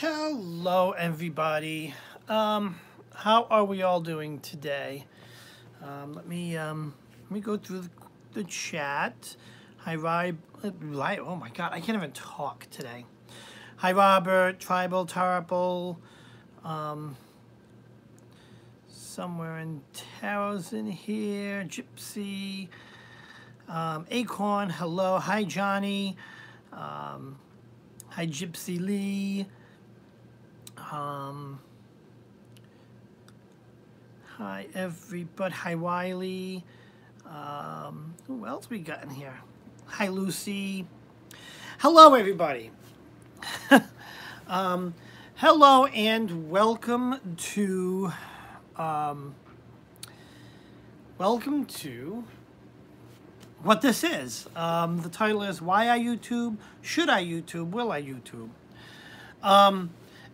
Hello, everybody. How are we all doing today? Let me go through the chat. Hi, oh my God, I can't even talk today. Hi, Robert, Tribal, Tarple, somewhere in Tarot's in here, Gypsy, Acorn, hello. Hi, Johnny. Hi, Gypsy Lee. Hi, everybody. Hi, Wiley. Who else we got in here? Hi, Lucy. Hello, everybody. Hello and welcome to what this is. The title is Why I YouTube? Should I YouTube? Will I YouTube?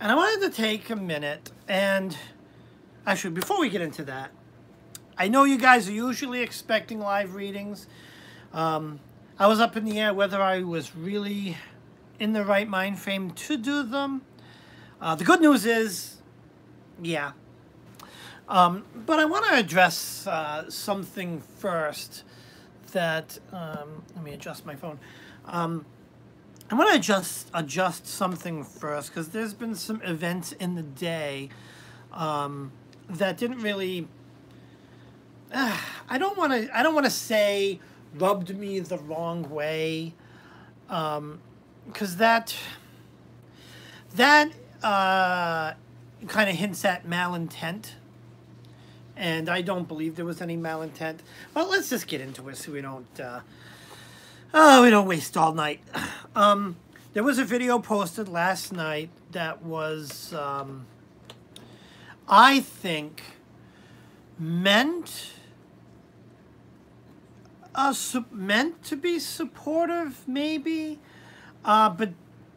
And I wanted to take a minute and actually, before we get into that, I know you guys are usually expecting live readings. I was up in the air whether I was really in the right mind frame to do them. The good news is, yeah. But I want to address something first that, let me adjust my phone. I want to adjust something first because there's been some events in the day that didn't really. I don't want to say rubbed me the wrong way, because that kind of hints at malintent, and I don't believe there was any malintent. But let's just get into it so we don't waste all night. There was a video posted last night that was, I think, meant to be supportive, maybe, but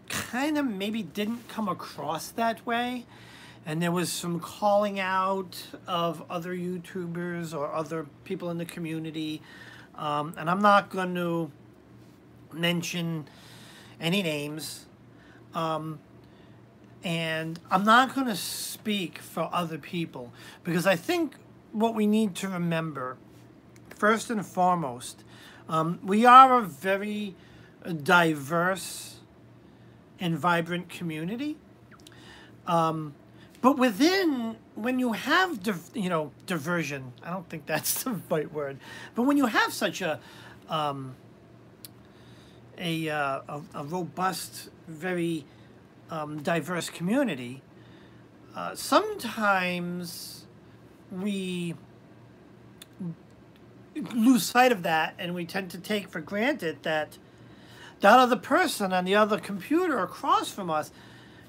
kind of maybe didn't come across that way. And there was some calling out of other YouTubers or other people in the community. And I'm not going to mention any names. And I'm not going to speak for other people because I think what we need to remember, first and foremost, we are a very diverse and vibrant community. But within, when you have, diversion, I don't think that's the right word, but when you have such a robust, very diverse community, sometimes we lose sight of that, and we tend to take for granted that that other person on the other computer across from us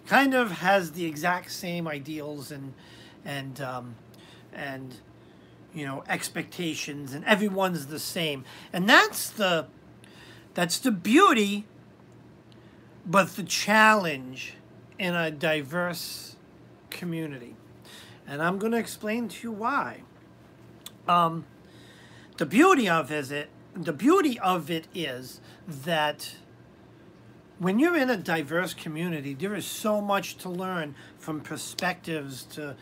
kind of has the exact same ideals and expectations, and everyone's the same. And that's the beauty, but the challenge in a diverse community. And I'm going to explain to you why. The beauty of it is that when you're in a diverse community, there is so much to learn, from perspectives to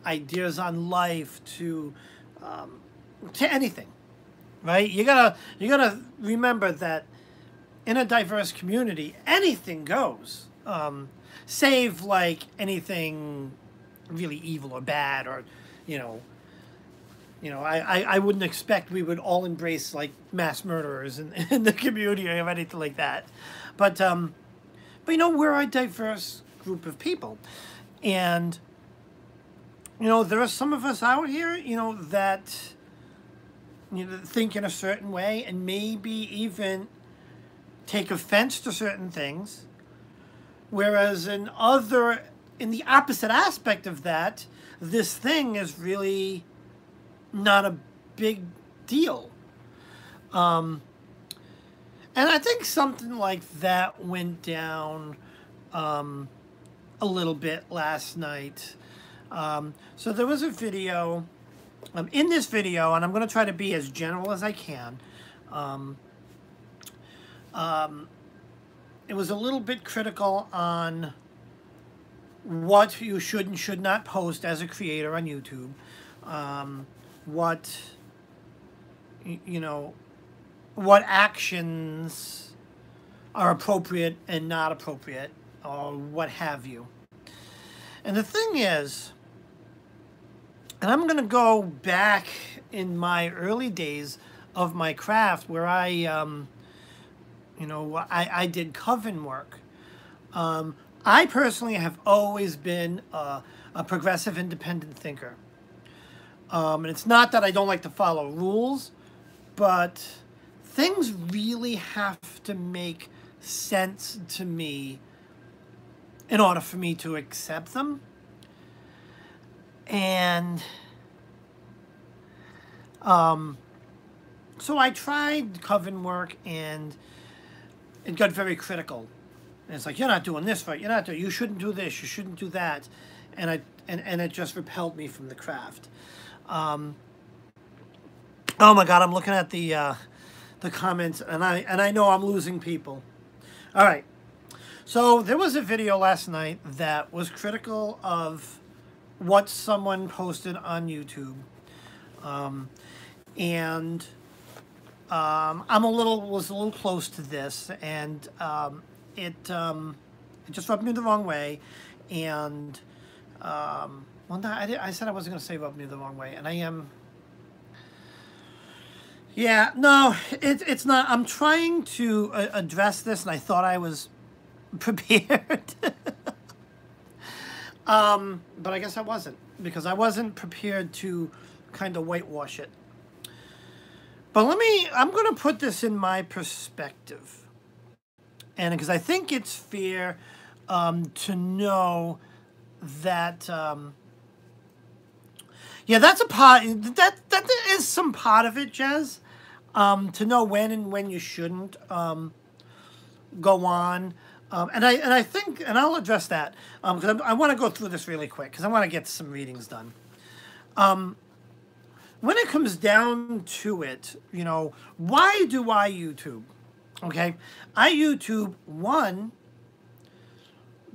ideas on life to anything, right? You gotta remember that in a diverse community, anything goes, save like anything really evil or bad, or I wouldn't expect we would all embrace like mass murderers in the community or anything like that. But we're a diverse group of people. And, there are some of us out here, that think in a certain way and maybe even take offense to certain things. Whereas in the opposite aspect of that, this thing is really not a big deal. And I think something like that went down a little bit last night. So there was a video. In this video, and I'm going to try to be as general as I can, it was a little bit critical on what you should and should not post as a creator on YouTube, what, you know, what actions are appropriate and not appropriate, or what have you. And the thing is, and I'm going to go back in my early days of my craft where I did coven work. I personally have always been a progressive independent thinker. And it's not that I don't like to follow rules, but things really have to make sense to me in order for me to accept them. And so I tried coven work, and it got very critical. And it's like, you're not doing this right. You're not doing. You shouldn't do this. You shouldn't do that. And it just repelled me from the craft. Oh my God, I'm looking at the comments, and I know I'm losing people. All right. So there was a video last night that was critical of what someone posted on YouTube, and was a little close to this, and it just rubbed me the wrong way, and well, no, I said I wasn't going to say rubbed me the wrong way, and I am. Yeah, no, it's not. I'm trying to address this, and I thought I was prepared. But I guess I wasn't, because I wasn't prepared to kind of whitewash it. But I'm going to put this in my perspective. And because I think it's fair to know that, yeah, that's a part, that is some part of it, Jez. To know when and when you shouldn't go on. And I think, and I'll address that, because I want to go through this really quick, because I want to get some readings done. When it comes down to it, you know, why do I YouTube? Okay, I YouTube, one,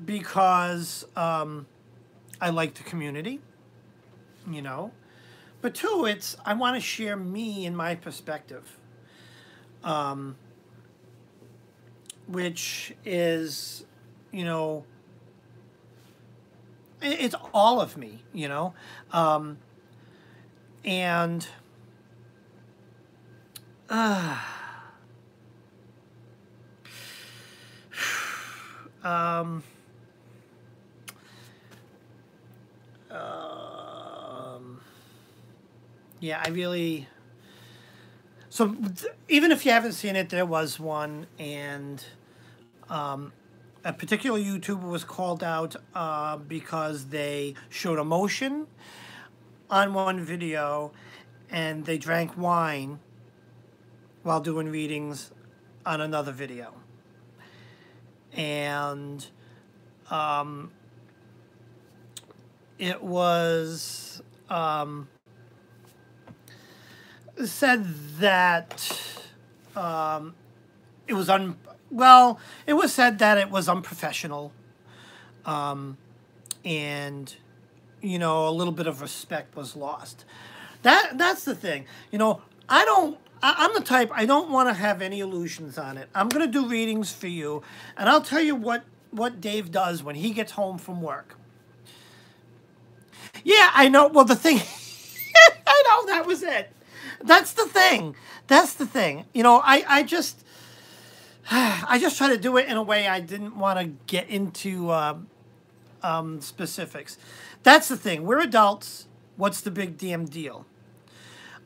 because I like the community, you know, but two, I want to share me and my perspective. Which is, you know, it's all of me, you know, and yeah, I really. So even if you haven't seen it, there was one, and a particular YouTuber was called out because they showed emotion on one video, and they drank wine while doing readings on another video. And it was said that it was it was said that it was unprofessional, and, you know, a little bit of respect was lost. That's the thing. You know, I'm the type, I don't want to have any illusions on it. I'm going to do readings for you, and I'll tell you what Dave does when he gets home from work. Yeah, I know. Well, the thing, I know, that was it. That's the thing. That's the thing. You know, I just try to do it in a way I didn't want to get into specifics. That's the thing. We're adults. What's the big damn deal?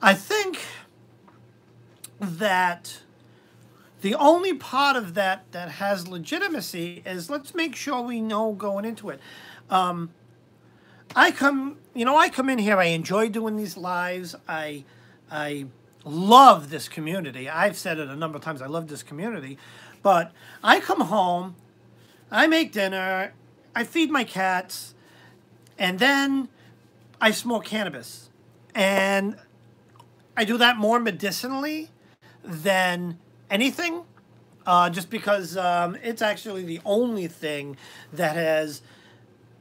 I think that the only part of that has legitimacy is, let's make sure we know going into it. I come in here, I enjoy doing these lives. I love this community. I've said it a number of times, I love this community. But I come home, I make dinner, I feed my cats, and then I smoke cannabis. And I do that more medicinally than anything, just because it's actually the only thing that has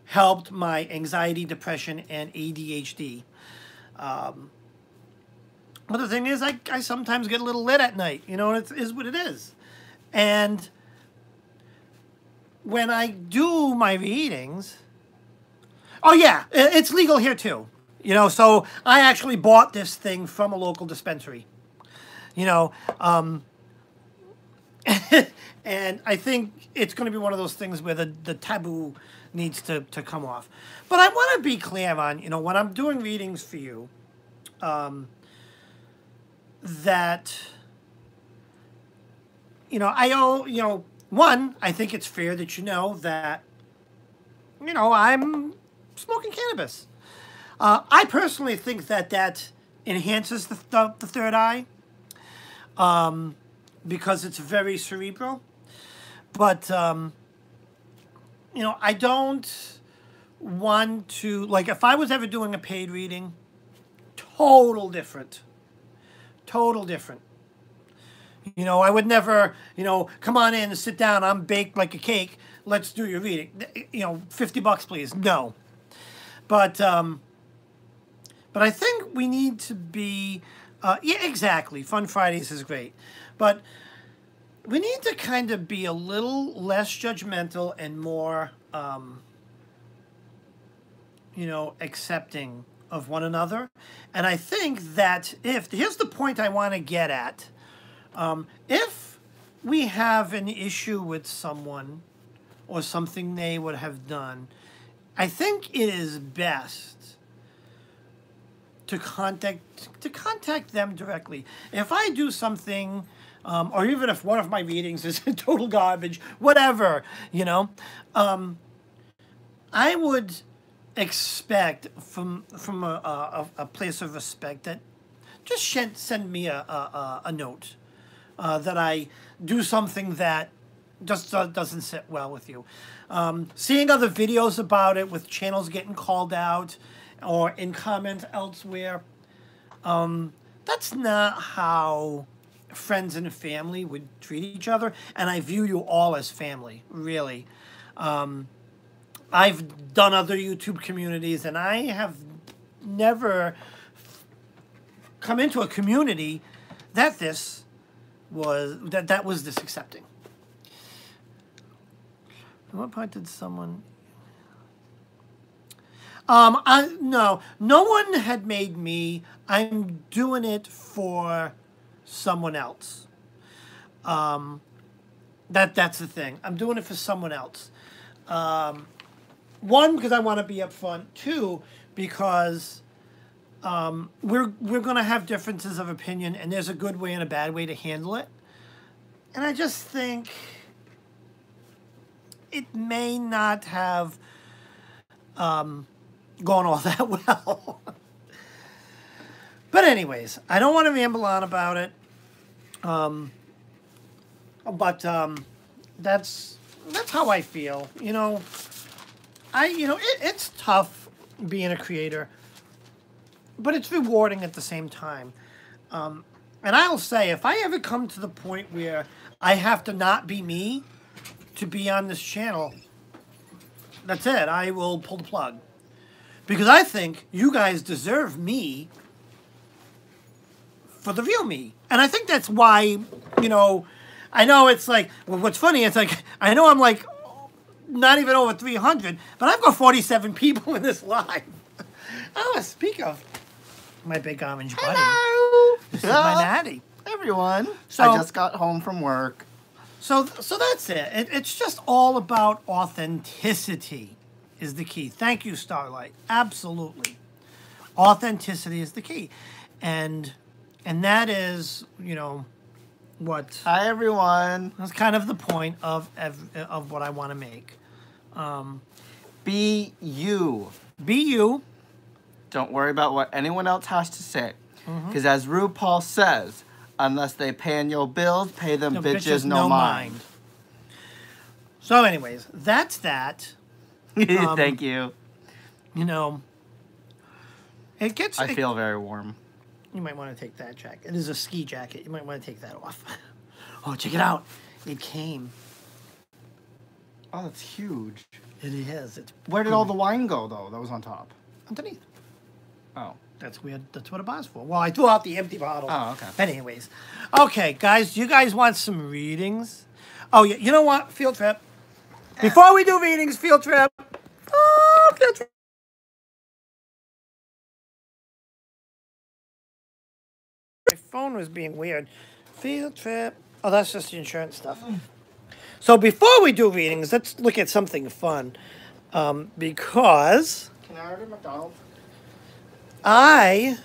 helped my anxiety, depression, and ADHD. But the thing is, I sometimes get a little lit at night. You know, it is what it is. And when I do my readings, oh yeah, it's legal here too. You know, so I actually bought this thing from a local dispensary. You know, and I think it's going to be one of those things where the taboo needs to come off. But I want to be clear on, you know, when I'm doing readings for you, that, you know, one, I think it's fair that you know that, you know, I'm smoking cannabis. I personally think that enhances the third eye, because it's very cerebral. But, you know, I don't want to, like, if I was ever doing a paid reading, total different. You know, I would never, you know, come on in and sit down. I'm baked like a cake. Let's do your reading. You know, $50, please. No. But I think we need to be, yeah, exactly. Fun Fridays is great. But we need to kind of be a little less judgmental and more, you know, accepting of one another. And I think that here's the point I want to get at. If we have an issue with someone or something they would have done, I think it is best to contact them directly. If I do something, or even if one of my readings is total garbage, whatever, you know, I would expect from a place of respect that just send me a note that I do something that just doesn't sit well with you. Seeing other videos about it with channels getting called out or in comments elsewhere, that's not how friends and family would treat each other. And I view you all as family, really. I've done other YouTube communities, and I have never come into a community that was this accepting. At what point did someone? No one had made me. I'm doing it for someone else. That's the thing. I'm doing it for someone else. One, because I want to be upfront. Two, because we're going to have differences of opinion, and there's a good way and a bad way to handle it. And I just think it may not have gone all that well. But anyways, I don't want to ramble on about it. But that's how I feel. You know, it's tough being a creator, but it's rewarding at the same time. And I'll say, if I ever come to the point where I have to not be me to be on this channel, that's it. I will pull the plug. Because I think you guys deserve me for the real me. And I think that's why, you know, I know it's like, well, what's funny, it's like, I know I'm like, not even over 300, but I've got 47 people in this live. Oh, speak of my big orange buddy. Hello! This is my Natty. Everyone. So, I just got home from work. So that's it. It's just all about authenticity is the key. Thank you, Starlight. Absolutely. Authenticity is the key. And that is, you know, what... Hi, everyone. That's kind of the point of what I want to make. Be you. Be you. Don't worry about what anyone else has to say. Because as RuPaul says, unless they paying your bills, pay them bitches no mind. So anyways, that's that. Thank you. You know, it gets... I feel very warm. You might want to take that jacket. It is a ski jacket. You might want to take that off. Oh, check it out. It came. Oh, that's huge. It is. It's Where did all the wine go, though, that was on top? underneath. Oh. That's weird. That's what a bar's for. Well, I threw out the empty bottle. Oh, okay. Anyways. Okay, guys, do you guys want some readings? Oh, yeah. You know what? Field trip. Before we do readings, field trip. Oh, field trip. My phone was being weird. Field trip. Oh, that's just the insurance stuff. So before we do readings, let's look at something fun. Because Can I order McDonald's? I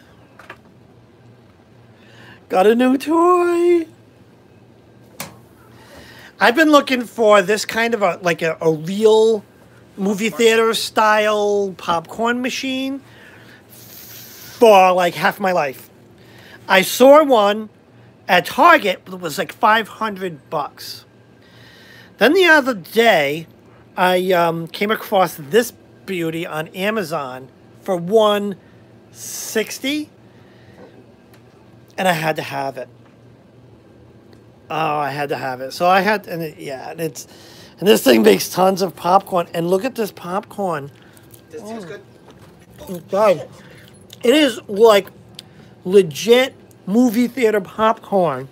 got a new toy. I've been looking for this kind of a real movie theater style popcorn machine for like half my life. I saw one at Target, but it was like $500. Then the other day, I came across this beauty on Amazon for $160, and I had to have it. Oh, I had to have it. So I had, and this thing makes tons of popcorn. And look at this popcorn. This tastes good. Guys, it is like legit movie theater popcorn.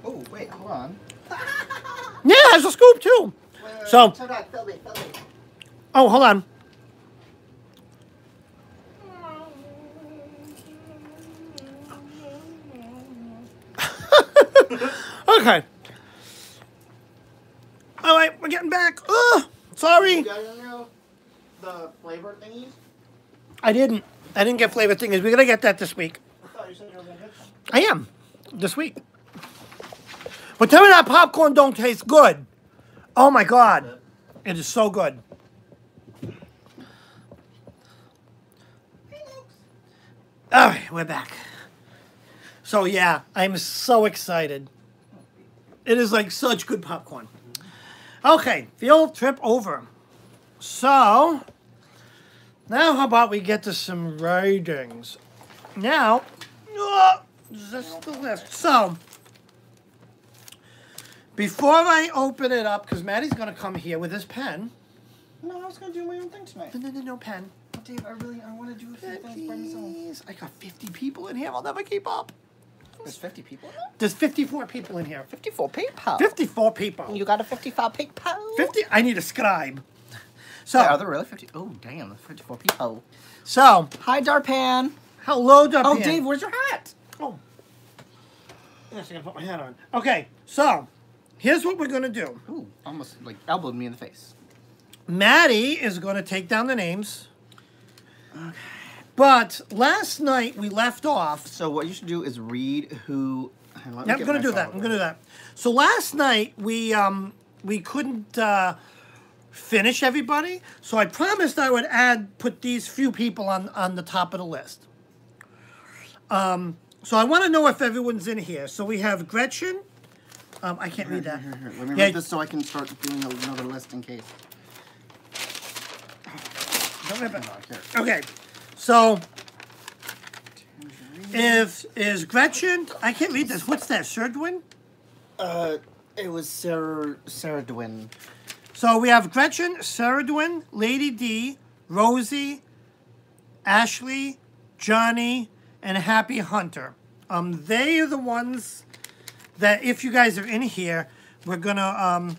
Oh, wait, hold on. Yeah, it has a scoop too. So, Fill me. oh, hold on. Okay. All right, we're getting back. Sorry. You guys know the flavor thingies? I didn't get flavor things. We're gonna get that this week. I thought you said you were going to get some. I am this week. But tell me that popcorn don't taste good. Oh my God, it is so good. All right, we're back. So yeah, I'm so excited. It is like such good popcorn. Okay, field trip over. So now how about we get to some ratings? Now, that's the list. So before I open it up, because Maddie's gonna come here with his pen. No, I was going to do my own thing tonight. No pen. Dave, I want to do a few things by myself. Please. I got 50 people in here. I'll never keep up. There's 50 people in there? There's 54 people in here. 54 people? 54 people. You got a 55 people? 50. I need a scribe. So, Yeah, are there really 50? Oh, damn, that's 54 people. So, Hi, Darpan. hello, Darpan. Oh, Dave, where's your hat? Oh. Yes, I gotta put my hat on. Okay, so, here's what we're gonna do. Ooh, almost like elbowed me in the face. Maddie is gonna take down the names. Okay. But last night we left off. So what you should do is read who. Yeah, I'm gonna do that. I'm gonna do that. So last night we couldn't finish everybody. So I promised I would put these few people on the top of the list. So I want to know if everyone's in here. So we have Gretchen. I can't read that. Here. Let me read this so I can start doing another list in case. Don't rip it. Okay. So is Gretchen? I can't read this. What's that? Serdwin? It was Sarah Dwin. So we have Gretchen, Serdwin, Lady D, Rosie, Ashley, Johnny, and Happy Hunter. They are the ones that, if you guys are in here, we're gonna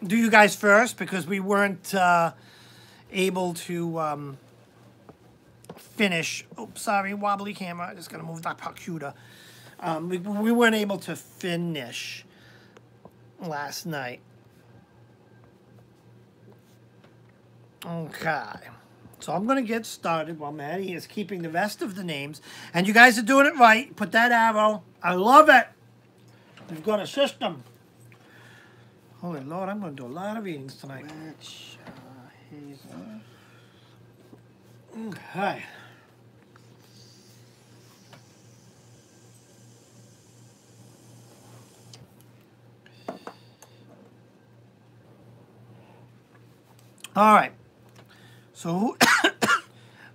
do you guys first because we weren't able to finish. Oops, sorry, wobbly camera. Just gonna move that computer. We weren't able to finish last night. Okay. So I'm going to get started while Maddie is keeping the rest of the names. And you guys are doing it right. Put that arrow. I love it. You've got a system. Holy Lord, I'm going to do a lot of readings tonight. Okay. All right. So,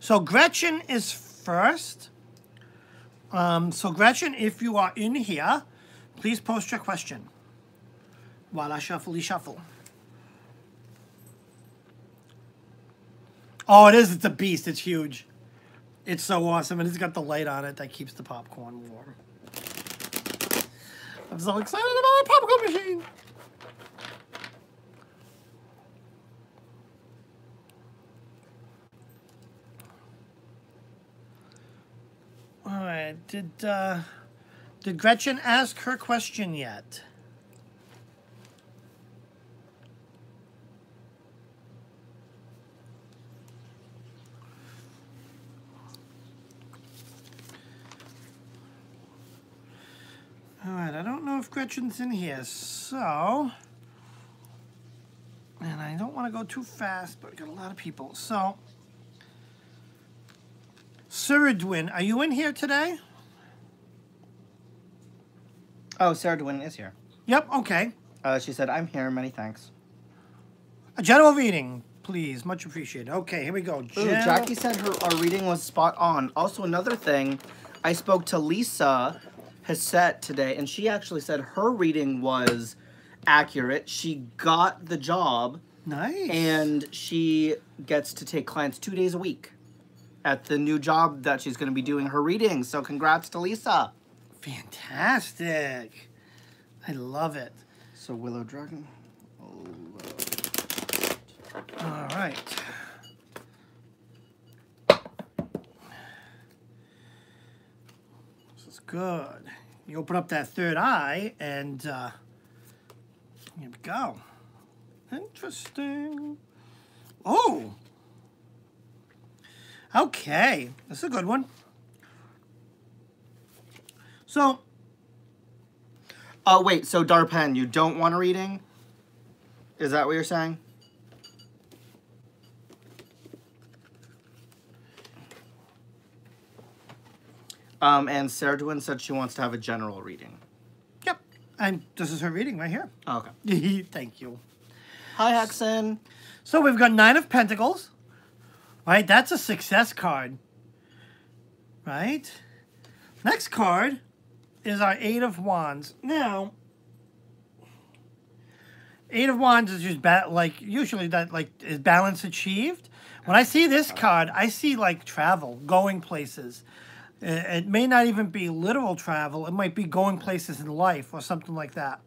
so Gretchen is first. So Gretchen, if you are in here, please post your question while I shuffle. Oh, it is. It's a beast. It's huge. It's so awesome, and it's got the light on it that keeps the popcorn warm. I'm so excited about a popcorn machine. All right. Did Gretchen ask her question yet? All right, I don't know if Gretchen's in here, so... And I don't want to go too fast, but we got a lot of people. So, Suridwin, are you in here today? Oh, Sarah Dwin is here. Yep, okay. She said, I'm here. Many thanks. A general reading, please. Much appreciated. Okay, here we go. Ooh, Jackie said our reading was spot on. Also, another thing, I spoke to Lisa Hassett today, and she actually said her reading was accurate. She got the job. Nice. And she gets to take clients 2 days a week at the new job that she's going to be doing her reading. So congrats to Lisa. Fantastic. I love it. So Willow Dragon. All right. This is good. You open up that third eye, and here we go. Interesting. Oh. Okay. That's a good one. So. Oh, wait. So, Darpen, you don't want a reading? Is that what you're saying? And Sarah Dwin said she wants to have a general reading. Yep. And this is her reading right here. Oh, okay. Thank you. Hi, Hexen. So we've got 9 of Pentacles. Right? That's a success card. Right? Next card is our 8 of Wands. Now, 8 of Wands is just usually that is balance achieved. When I see this card, I see like travel, going places. It may not even be literal travel. It might be going places in life or something like that.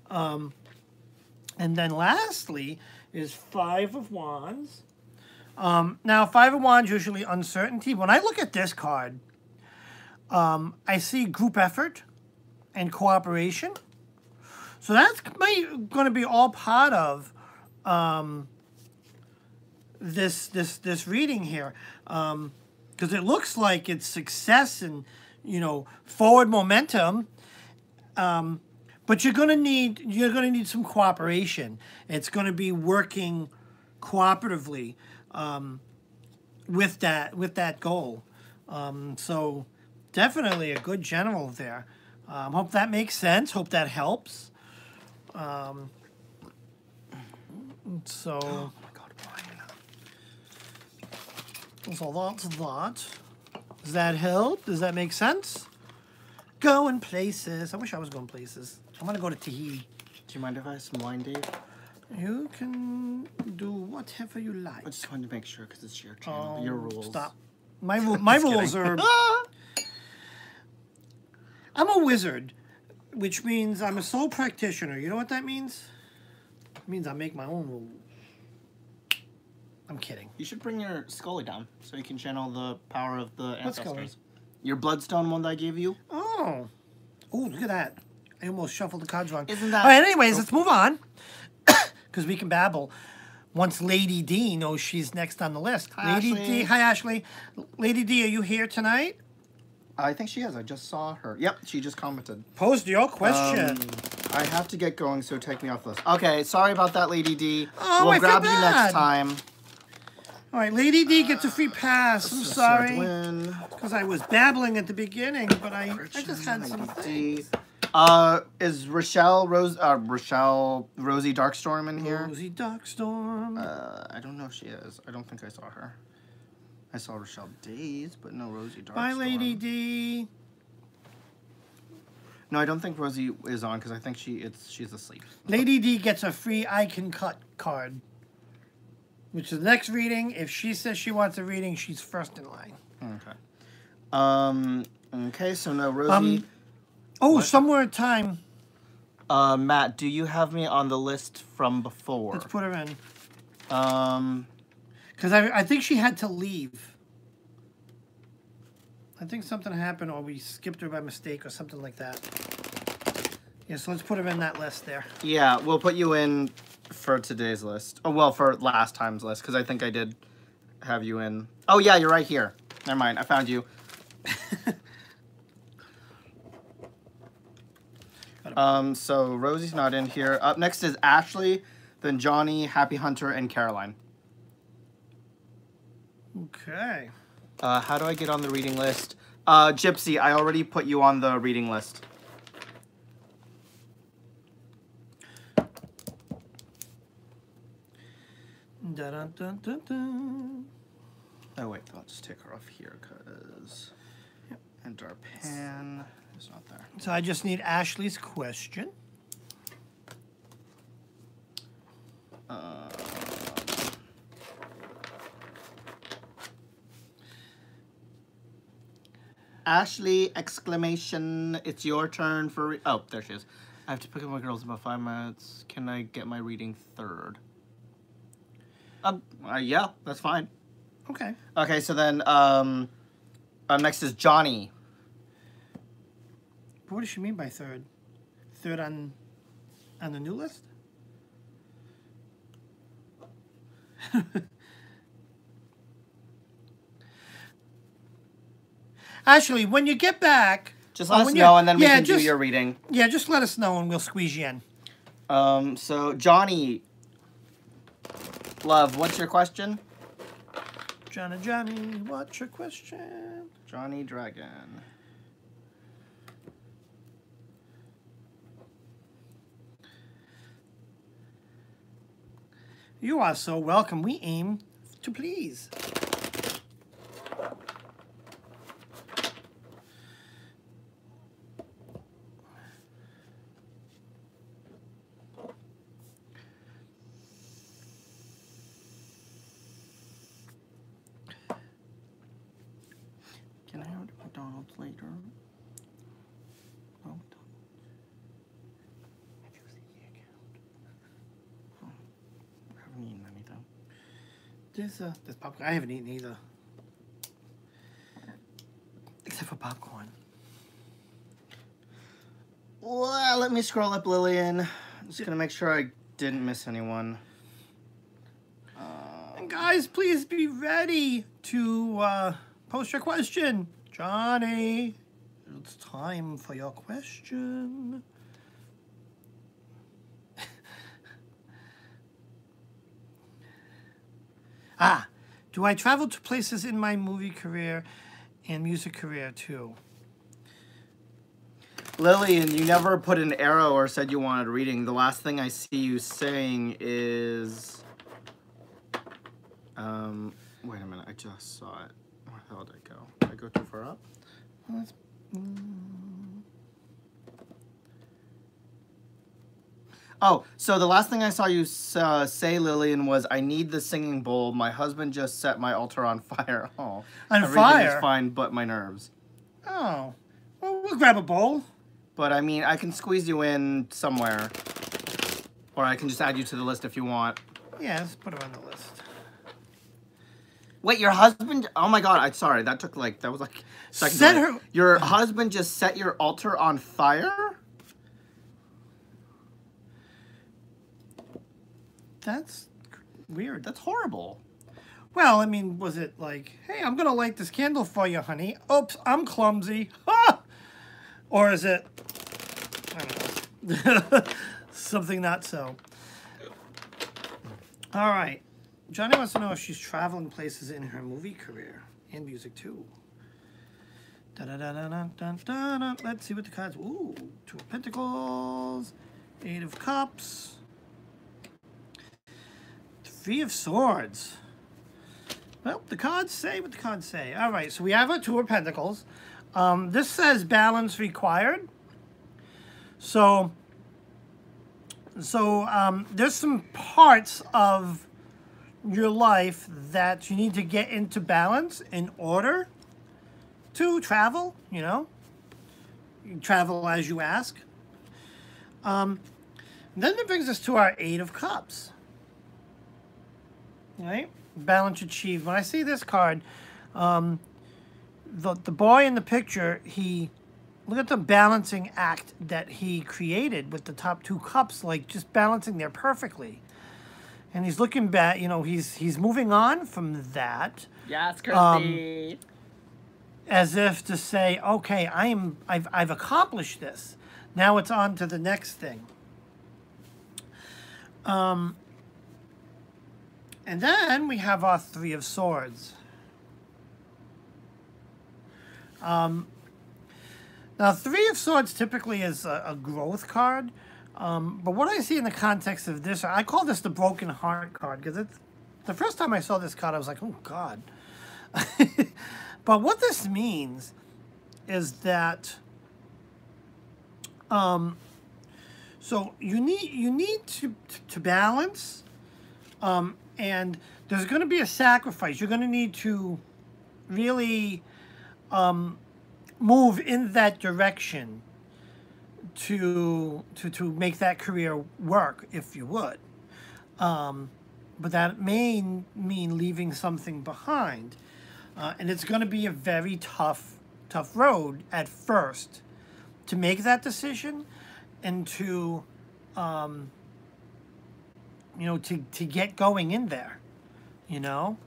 And then lastly is 5 of Wands. Now, 5 of Wands usually uncertainty. When I look at this card, I see group effort and cooperation. So that's going to be all part of this reading here. Because it looks like it's success and, forward momentum. But you're gonna need some cooperation. It's gonna be working cooperatively with that goal. So definitely a good general there. Hope that makes sense. Hope that helps. So. Oh my God, why? So that's that. Does that help? Does that make sense? Going places. I wish I was going places. I'm gonna go to Tahiti. Do you mind if I have some wine, Dave? You can do whatever you like. I just wanted to make sure because it's your channel, your rules. Stop. My rules are. I'm a wizard, which means I'm a sole practitioner. You know what that means? It means I make my own rules. I'm kidding. You should bring your Scully down so you can channel the power of the ancestors. Scully? Your Bloodstone one that I gave you. Oh, look at that! I almost shuffled the cards wrong. Isn't that? All right. Anyways, let's move on because we can babble. Once Lady D knows she's next on the list. Hi, Lady Ashley. D, hi Ashley. Lady D, are you here tonight? I think she is. I just saw her. Yep, she just commented. Pose your question. I have to get going, so take me off the list. Okay, sorry about that, Lady D. Oh, we'll I feel grab you bad. next time. All right, Lady D gets a free pass. I'm sorry. Dwin. Because I was babbling at the beginning, but I just had some things. Is Rosie Darkstorm in here? Rosie Darkstorm. I don't know if she is. I don't think I saw her. I saw Rochelle Days, but no Rosie Darkstorm. Bye, Lady D. No, I don't think Rosie is on because I think she's asleep. Lady D gets a free I Can Cut card. which is the next reading. If she says she wants a reading, she's first in line. Okay. Okay, so now Rosie... Oh, somewhere in time. Matt, do you have me on the list from before? Let's put her in. Because I think she had to leave. I think something happened, or we skipped her by mistake, or something like that. Yeah, so let's put her in that list there. Yeah, we'll put you in for today's list. Oh, well, for last time's list, because I think I did have you in. Oh, yeah, you're right here. Never mind, I found you. So Rosie's not in here. Up next is Ashley, then Johnny, Happy Hunter, and Caroline. Okay. How do I get on the reading list? Gypsy, I already put you on the reading list. Dun, dun, dun, dun, dun. Oh, wait, I'll just take her off here, because... Yep. And our pan is not there. So I just need Ashley's question. Ashley, exclamation, it's your turn for... Oh, there she is. I have to pick up my girls in about 5 minutes. Can I get my reading third? Yeah, that's fine. Okay. Okay, so then, next is Johnny. What does she mean by third? Third on the new list? Ashley, when you get back... Just let us know, and then we can do your reading. Yeah, just let us know, and we'll squeeze you in. So, Johnny... Love, what's your question? Johnny, what's your question? Johnny Dragon. You are so welcome. We aim to please. Can I order McDonald's later? Oh, have you seen the account? Oh, I haven't eaten anything. There's popcorn. I haven't eaten either. Except for popcorn. Well, let me scroll up, Lillian. I'm just gonna make sure I didn't miss anyone. And guys, please be ready to post your question. Johnny, it's time for your question. Do I travel to places in my movie career and music career too? Lillian, you never put an arrow or said you wanted a reading. The last thing I see you saying is... wait a minute, I just saw it. Where the hell did I go? Did I go too far up? Oh, so the last thing I saw you say, Lillian, was, I need the singing bowl. My husband just set my altar on fire. Oh, on everything fire? is fine but my nerves. Oh, well, we'll grab a bowl. But, I mean, I can squeeze you in somewhere. Or I can just add you to the list if you want. Yeah, let's put her on the list. Wait, your husband... Oh, my God. Sorry. That took, like... That was, like... Set her... Your husband just set your altar on fire? That's weird. That's horrible. Well, I mean, was it like, hey, I'm going to light this candle for you, honey. Oops, I'm clumsy. Ah! Or is it, I don't know, something not so. All right. Johnny wants to know if she's traveling places in her movie career and music, too. Da-da-da-da-da-da-da. Let's see what the cards... Ooh, Two of Pentacles, Eight of Cups, Three of Swords. Well, the cards say what the cards say. All right, so we have a Two of Pentacles. This says balance required. So there's some parts of your life that you need to get into balance in order to travel, you know? You travel as you ask. Then it brings us to our Eight of Cups. Right? Balance achieved. When I see this card, the boy in the picture, look at the balancing act that he created with the top two cups, like just balancing there perfectly. And he's looking back, you know, he's moving on from that. Yes, Kirsty. As if to say, okay, I've accomplished this. Now it's on to the next thing. And then we have our Three of Swords. Now, Three of Swords typically is a growth card. But what I see in the context of this, I call this the Broken Heart card, because it's the first time I saw this card, I was like, oh, God. But what this means is that, so you need to balance, and there's going to be a sacrifice. You're going to need to really move in that direction to make that career work, if you would. But that may mean leaving something behind. And it's going to be a very tough road at first to make that decision and to, you know, to get going in there, you know?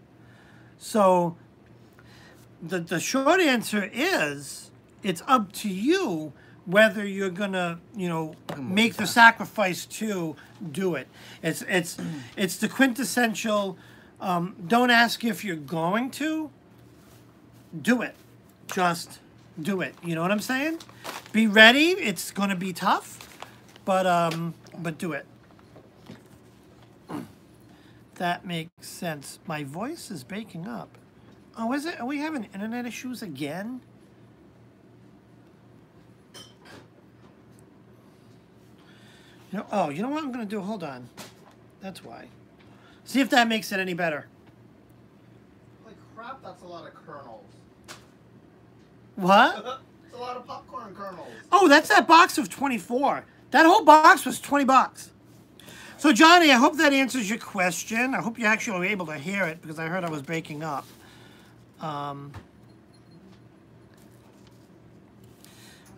So the short answer is it's up to you whether you're going to, you know, make the sacrifice to do it. It's the quintessential, don't ask if you're going to, do it. Just do it. You know what I'm saying? Be ready. It's going to be tough, but do it. That makes sense. My voice is breaking up. Oh, is it? Are we having internet issues again? You know, you know what I'm going to do? Hold on. That's why. See if that makes it any better. Holy crap, that's a lot of kernels. What? It's a lot of popcorn kernels. Oh, that's that box of 24. That whole box was 20 bucks. So, Johnny, I hope that answers your question. I hope you actually were able to hear it because I heard I was breaking up.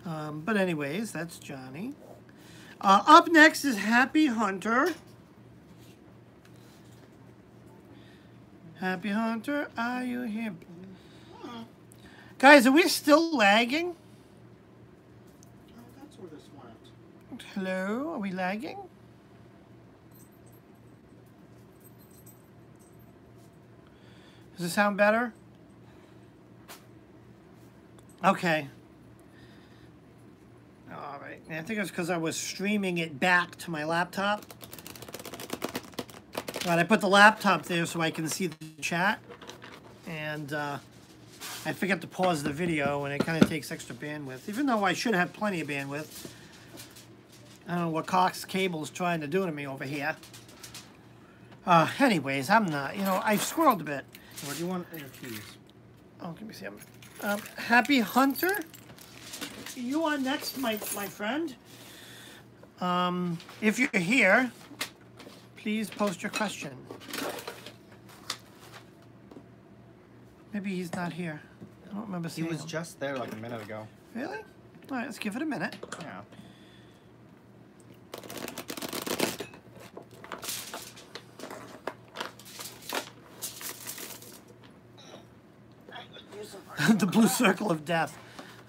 But anyways, that's Johnny. Up next is Happy Hunter. Happy Hunter, are you here? Guys, are we still lagging? Oh, that's where this went. Hello, are we lagging? Does it sound better? Okay. All right. I think it's because I was streaming it back to my laptop. Right, I put the laptop there so I can see the chat. And I forget to pause the video, and it kind of takes extra bandwidth. Even though I should have plenty of bandwidth. I don't know what Cox Cable's trying to do to me over here. Anyways, I'm not. You know, I've squirreled a bit. Where do you want your keys? Oh, give me some. Happy Hunter, you are next, my friend. If you're here, please post your question. Maybe he's not here. I don't remember seeing him. He was just there like a minute ago. Really? All right, let's give it a minute. Yeah. The blue circle of death.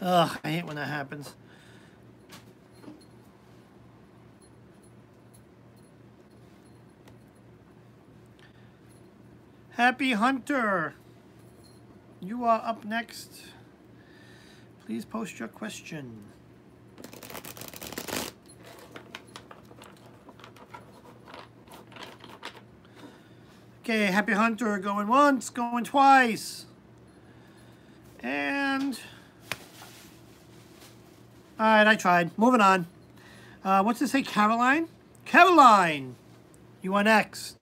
Ugh, I hate when that happens. Happy Hunter, you are up next. Please post your question. Okay, Happy Hunter going once, going twice. And all right, I tried. Moving on. What's it say, Caroline? Caroline, you are next.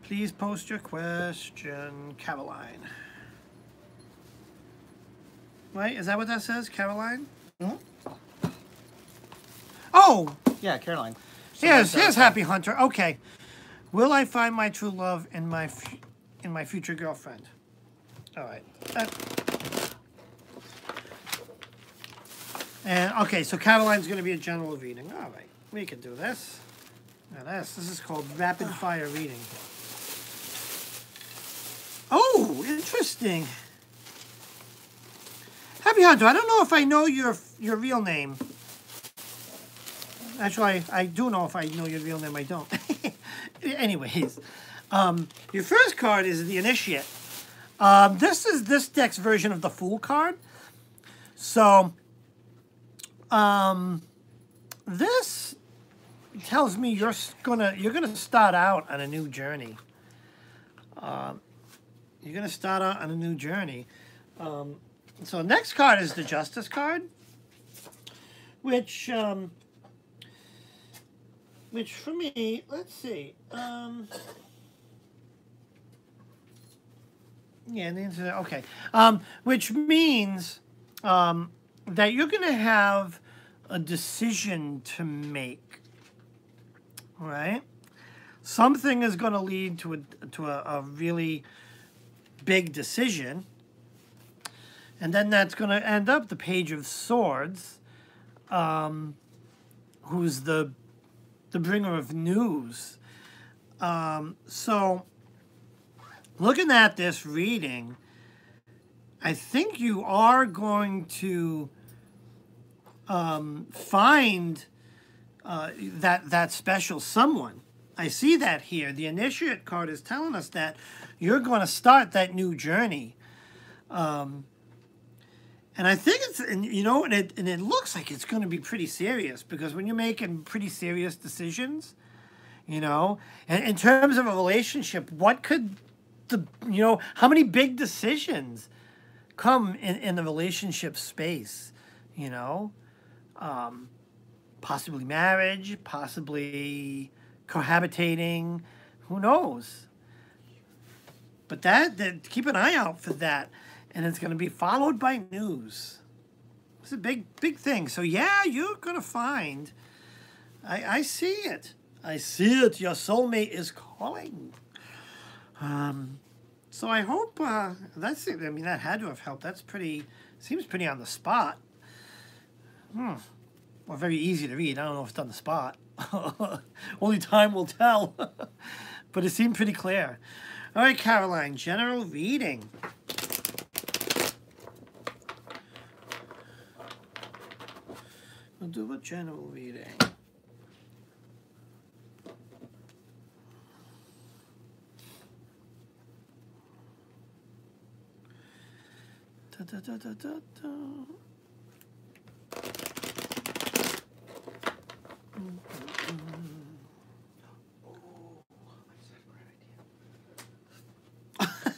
Please post your question, Caroline. Right? Is that what that says, Caroline? Mhm. Oh! Yeah, Caroline. So Here's that's, Happy Hunter. Okay. Will I find my true love in my future girlfriend? All right. And okay, so Caroline's going to be a general reading. All right, we can do this. Now this is called rapid fire reading. Oh, interesting. Happy Hunter, I don't know if I know your real name. Actually, I do know if I know your real name. I don't. Anyways, your first card is the Initiate. This is this deck's version of the Fool card. So, this tells me you're gonna start out on a new journey. You're gonna start out on a new journey. So next card is the Justice card, which for me, let's see. Yeah, the answer, okay. Which means that you're going to have a decision to make, right? Something is going to lead to a really big decision, and then that's going to end up the Page of Swords, who's the bringer of news. So, looking at this reading, I think you are going to find that special someone. I see that here. The Initiate card is telling us that you're going to start that new journey. And I think it's, and it looks like it's going to be pretty serious, because when you're making pretty serious decisions, and in terms of a relationship, what could how many big decisions come in the relationship space, possibly marriage, possibly cohabitating, who knows? But that keep an eye out for that. And it's going to be followed by news. It's a big thing. So yeah, you're going to find, I see it. I see it. Your soulmate is calling. So I hope that's it. I mean, that had to have helped. Seems pretty on the spot. Well, very easy to read. I don't know if it's on the spot. Only time will tell. But it seemed pretty clear. All right, Caroline, general reading. We'll do a general reading. Da, da, da, da, da, da.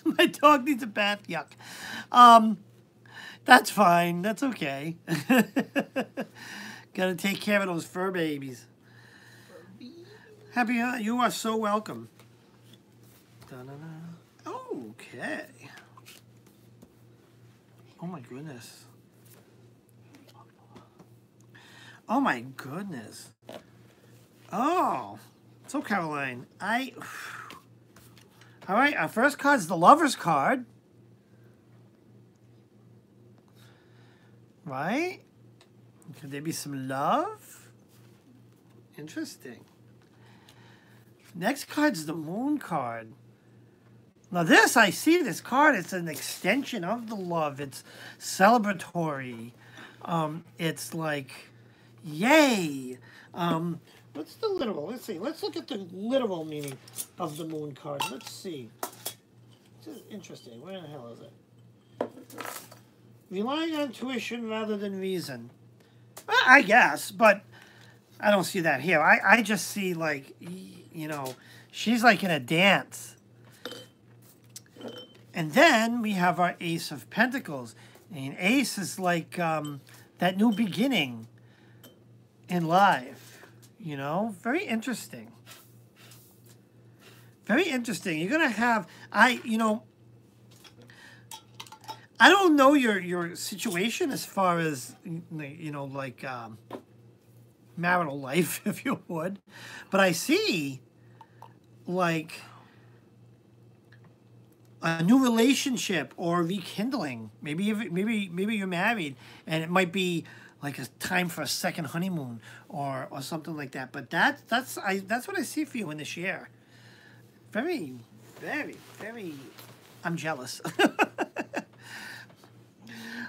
My dog needs a bath. Yuck. That's fine. That's okay. Gotta take care of those fur babies. Happy, you are so welcome. Da-da-da. Okay. Oh my goodness. Oh my goodness. Oh. So Caroline, all right, our first card is the Lover's card. Right? Could there be some love? Interesting. Next card's the Moon card. Now this, I see this card, it's an extension of the love. It's celebratory. It's like, yay. What's the literal? Let's see. Let's look at the literal meaning of the Moon card. Let's see. This is interesting. Where the hell is it? Relying on intuition rather than reason. Well, I guess, but I don't see that here. I just see, like, she's like in a dance. And then we have our Ace of Pentacles. And Ace is like that new beginning in life. You know, very interesting. Very interesting. You're gonna have you know, I don't know your situation as far as you know, like marital life, if you would, but I see like a new relationship or rekindling. Maybe you're married and it might be like a time for a second honeymoon or something like that. But that's what I see for you in this year. Very, very, very. I'm jealous.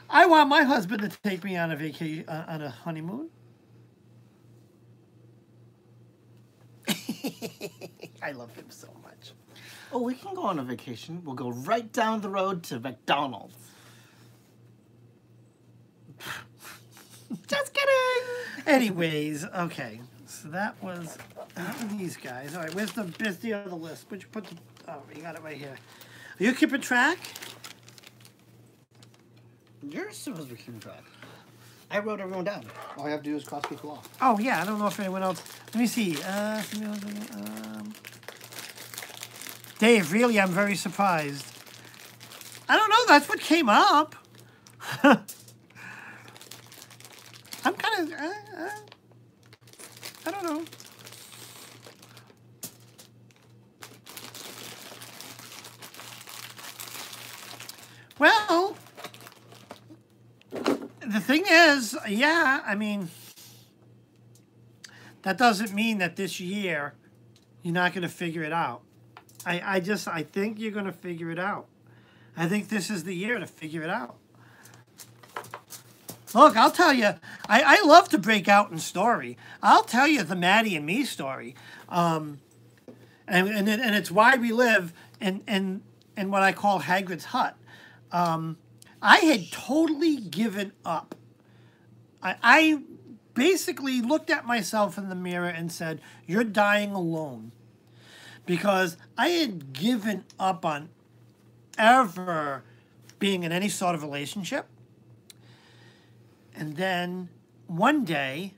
I want my husband to take me on a vacation, on a honeymoon. I love him so much. Oh, we can go on a vacation. We'll go right down the road to McDonald's. Just kidding. Anyways, okay. So that was these guys. All right, where's the other list? Would you put the? Oh, you got it right here. Are you keeping track? You're supposed to be keeping track. I wrote everyone down. All I have to do is cross people off. Oh yeah, I don't know if anyone else. Let me see. Dave, really, I'm very surprised. I don't know. That's what came up. I'm kind of. I don't know. Well, the thing is, yeah, I mean, that doesn't mean that this year you're not going to figure it out. I think you're going to figure it out. I think this is the year to figure it out. Look, I'll tell you, I love to break out in story. I'll tell you the Maddie and me story. And it's why we live in what I call Hagrid's hut. I had totally given up. I basically looked at myself in the mirror and said, you're dying alone. Because I had given up on ever being in any sort of relationship. And then one day,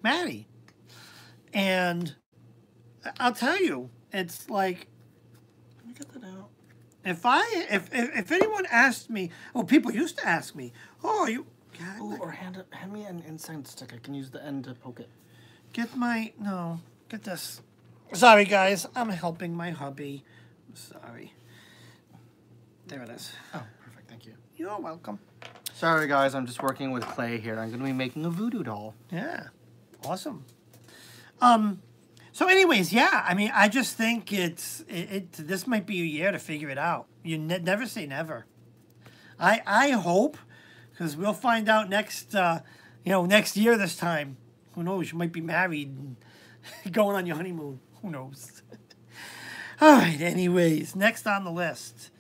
Maddie. And I'll tell you, it's like, let me get that out. If anyone asked me, people used to ask me, you. God, or hand me an incense stick. I can use the end to poke it. Get this. Sorry, guys. I'm helping my hubby. Sorry. There it is. Oh, perfect. Thank you. You're welcome. Sorry, guys. I'm just working with clay here. I'm going to be making a voodoo doll. Yeah. Awesome. So anyways, yeah. I mean, I just think this might be a year to figure it out. You never say never. I hope, because we'll find out next year this time. Who knows? You might be married and going on your honeymoon. Who knows? All right. Anyways, next on the list,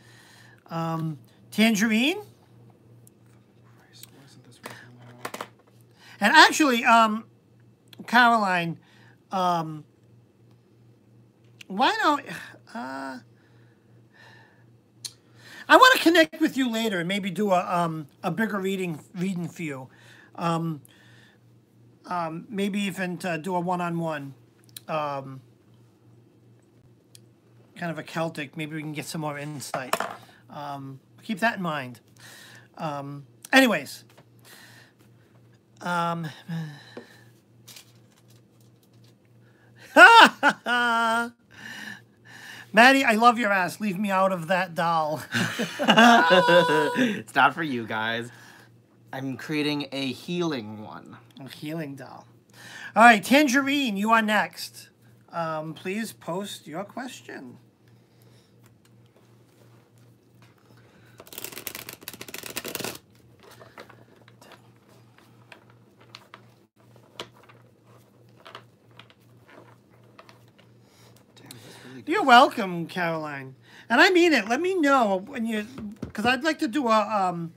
Tangerine. And actually, Caroline, why don't I want to connect with you later and maybe do a bigger reading for you. Maybe even to do a one-on-one, kind of a Celtic. Maybe we can get some more insight. Keep that in mind. Anyways. Maddie, I love your ass. Leave me out of that doll. It's not for you guys. I'm creating a healing one. A healing doll. All right, Tangerine, you are next. Please post your question. You're welcome, Caroline. And I mean it. Let me know when you, because I'd like to do a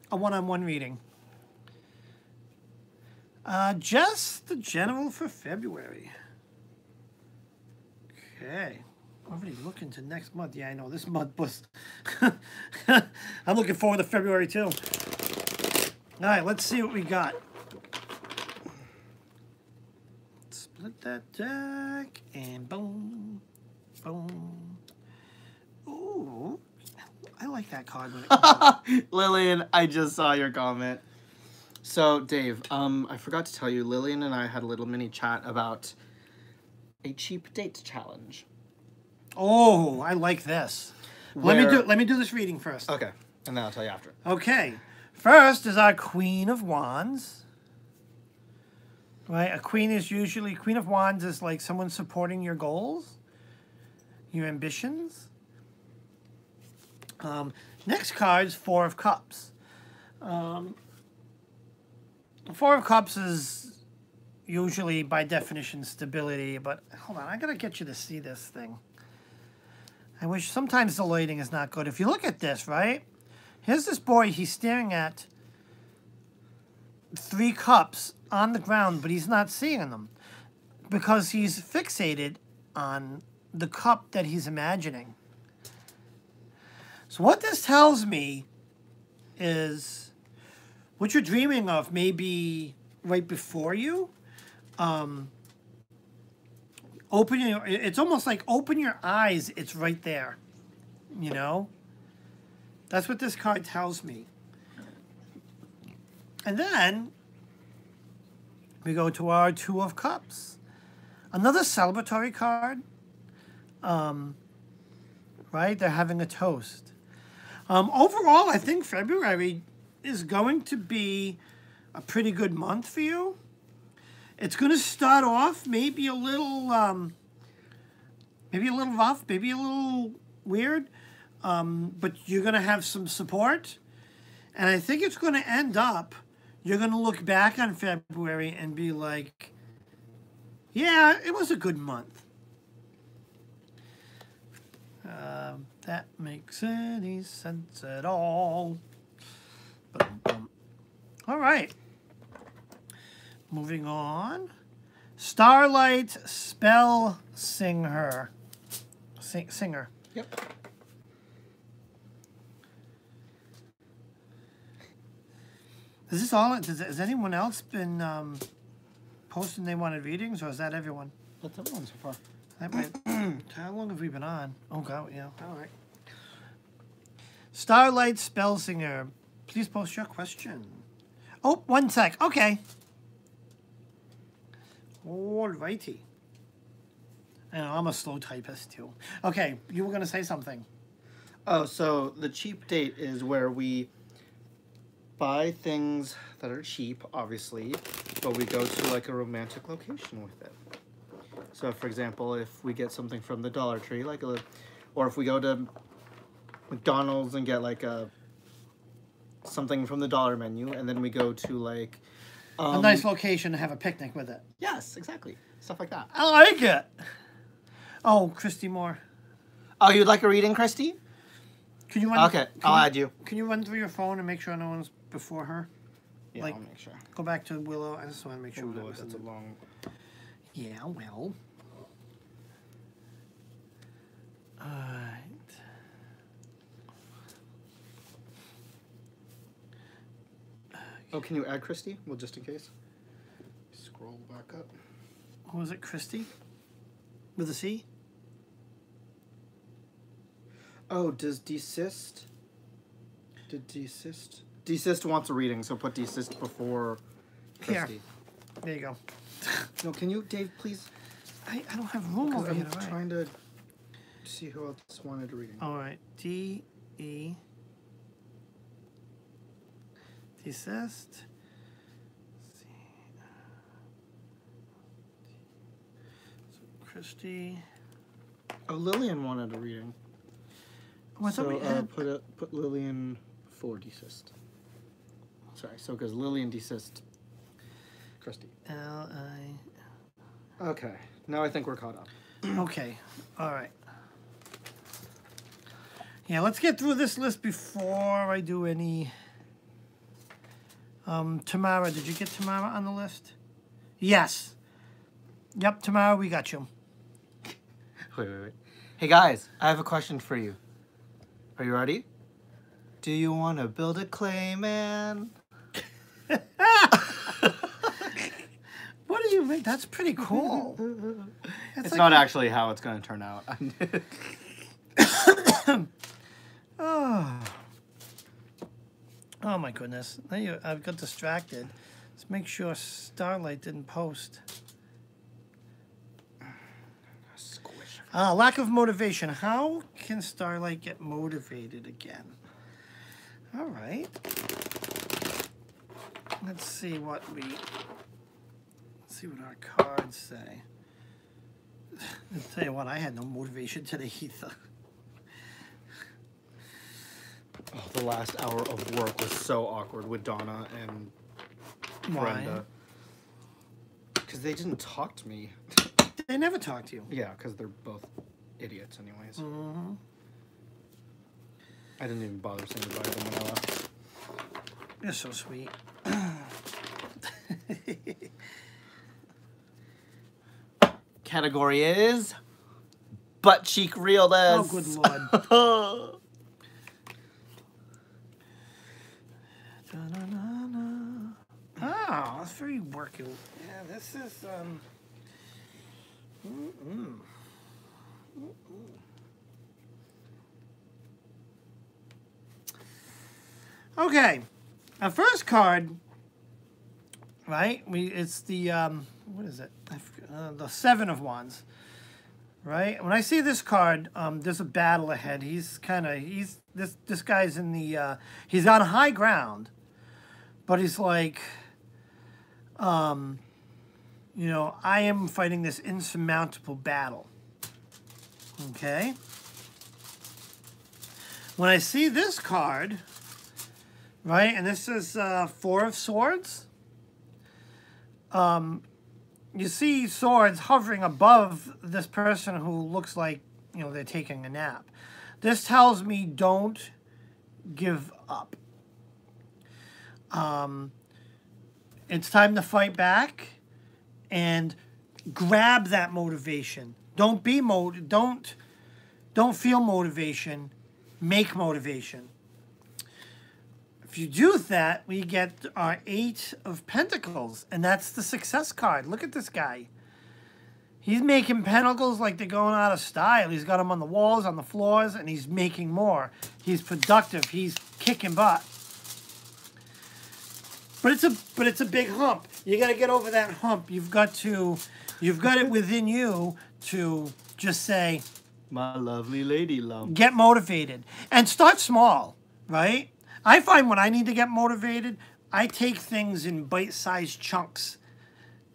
one-on-one reading. Just the general for February. Okay. Already looking to next month. Yeah, I know. This month was... I'm looking forward to February, too. All right, let's see what we got. Split that deck, and boom, boom. Ooh, I like that card when it comes out. Lillian, I just saw your comment. So, Dave, I forgot to tell you, Lillian and I had a little mini chat about a cheap date challenge. Oh, I like this. Let me do this reading first. Okay, and then I'll tell you after. Okay, first is our Queen of Wands. Right, a queen of Wands is like someone supporting your goals, your ambitions. Next card is Four of Cups. Four of Cups is usually, by definition, stability. But hold on, I gotta get you to see this thing. I wish sometimes the lighting is not good. If you look at this, right? Here's this boy. He's staring at 3 cups on the ground, but he's not seeing them because he's fixated on the cup that he's imagining. So what this tells me is what you're dreaming of may be right before you. It's almost like open your eyes, it's right there. You know? That's what this card tells me. And then we go to our Two of Cups. Another celebratory card. Right? They're having a toast. Overall, I think February is going to be a pretty good month for you. It's going to start off maybe a little rough, maybe a little weird, but you're going to have some support. And I think it's going to end up, you're going to look back on February and be like, yeah, it was a good month. That makes any sense at all. All right. Moving on. Starlight Spell Singer. Singer. Yep. Is this all? Has anyone else been posting they wanted readings, or is that everyone? That's everyone so far. That might, how long have we been on? Oh, God, yeah. All right. Starlight Spell Singer. Please post your question. Oh, 1 sec. Okay. All righty. I know, I'm a slow typist, too. Okay, you were going to say something. Oh, so the cheap date is where we buy things that are cheap, obviously, but we go to like a romantic location with it. So, for example, if we get something from the Dollar Tree, or if we go to McDonald's and get like something from the dollar menu, and then we go to like a nice location to have a picnic with it. Yes, exactly, stuff like that. I like it. Oh, Christy Moore. Oh, you'd like a reading, Christy? Can you run? Okay, I'll add you. Can you run through your phone and make sure no one's before her? Yeah, like, I'll make sure. Go back to Willow. I just want to make sure. Oh, that's a long. Yeah, well. All right. Oh, can you add Christy? Well, just in case. Scroll back up. What was it, Christy? With a C? Oh, does desist? Did desist? Desist wants a reading, so put desist before Christy. Here. There you go. No, can you, Dave, please? I don't have room over here. I'm trying to see who else wanted a reading. All right. D-E. Desist. So Christy. Oh, Lillian wanted a reading. Oh, I thought we had... put Lillian before desist. Sorry, so because Lillian desist. Christy. L-I... Okay, now I think we're caught up. Okay, all right. Yeah, let's get through this list before I do any... Tamara, did you get Tamara on the list? Yes. Yep, Tamara, we got you. Wait. Hey, guys, I have a question for you. Are you ready? Do you want to build a clay man? What are you Wait, that's pretty cool. It's like not actually how it's going to turn out. Oh. Oh my goodness. I've got distracted. Let's make sure Starlight didn't post. Lack of motivation. How can Starlight get motivated again? All right. Let's see what our cards say. I'll tell you what, I had no motivation today either. Oh, the last hour of work was so awkward with Donna and Brenda. Because they didn't talk to me. They never talk to you. Yeah, because they're both idiots anyways. Mm-hmm. I didn't even bother saying goodbye to them when I left. You're so sweet. Category is butt cheek realness. Oh, good Lord. Oh, that's very worky. Yeah, this is Okay, our first card, right? It's the what is it? The Seven of Wands, right? When I see this card, there's a battle ahead. This guy's in the he's on high ground, but he's like, you know, I am fighting this insurmountable battle. Okay. When I see this card, right, and this is Four of Swords. You see swords hovering above this person who looks like, you know, they're taking a nap. This tells me don't give up. It's time to fight back and grab that motivation. Don't feel motivation, make motivation. If you do that, we get our Eight of Pentacles, and that's the success card. Look at this guy. He's making pentacles like they're going out of style. He's got them on the walls, on the floors, and he's making more. He's productive. He's kicking butt. But it's a big hump. You got to get over that hump. You've got it within you to just say, my lovely lady lump. Get motivated and start small, right? I find when I need to get motivated, I take things in bite-sized chunks.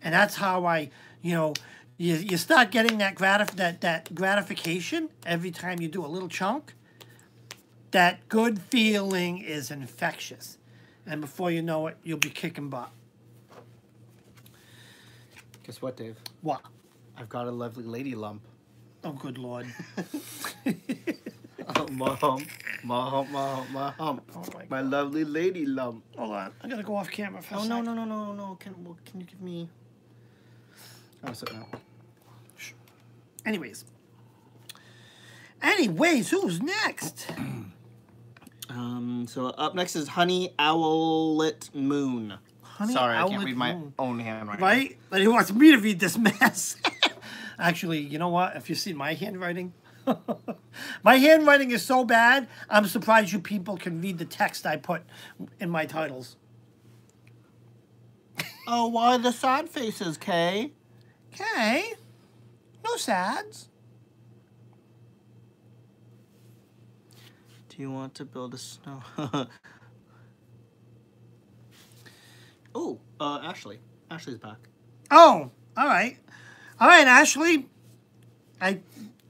And that's how I, you know, you start getting that gratification every time you do a little chunk. That good feeling is infectious. And before you know it, you'll be kicking butt. Guess what, Dave? What? I've got a lovely lady lump. Oh, good Lord. Oh, my hump. Oh, my lovely lady lump. Hold on. I got to go off camera for a second. No. Can you give me... I'll sit now. Anyways, who's next? So up next is Honey Owlet Moon. Sorry, I can't read my own handwriting. Right? But he wants me to read this mess. Actually, you know what? If you see my handwriting, my handwriting is so bad, I'm surprised you people can read the text I put in my titles. Oh, why the sad faces, Kay? Kay? No sads. Do you want to build a snow? Oh, Ashley. Ashley's back. Oh, all right. All right, Ashley.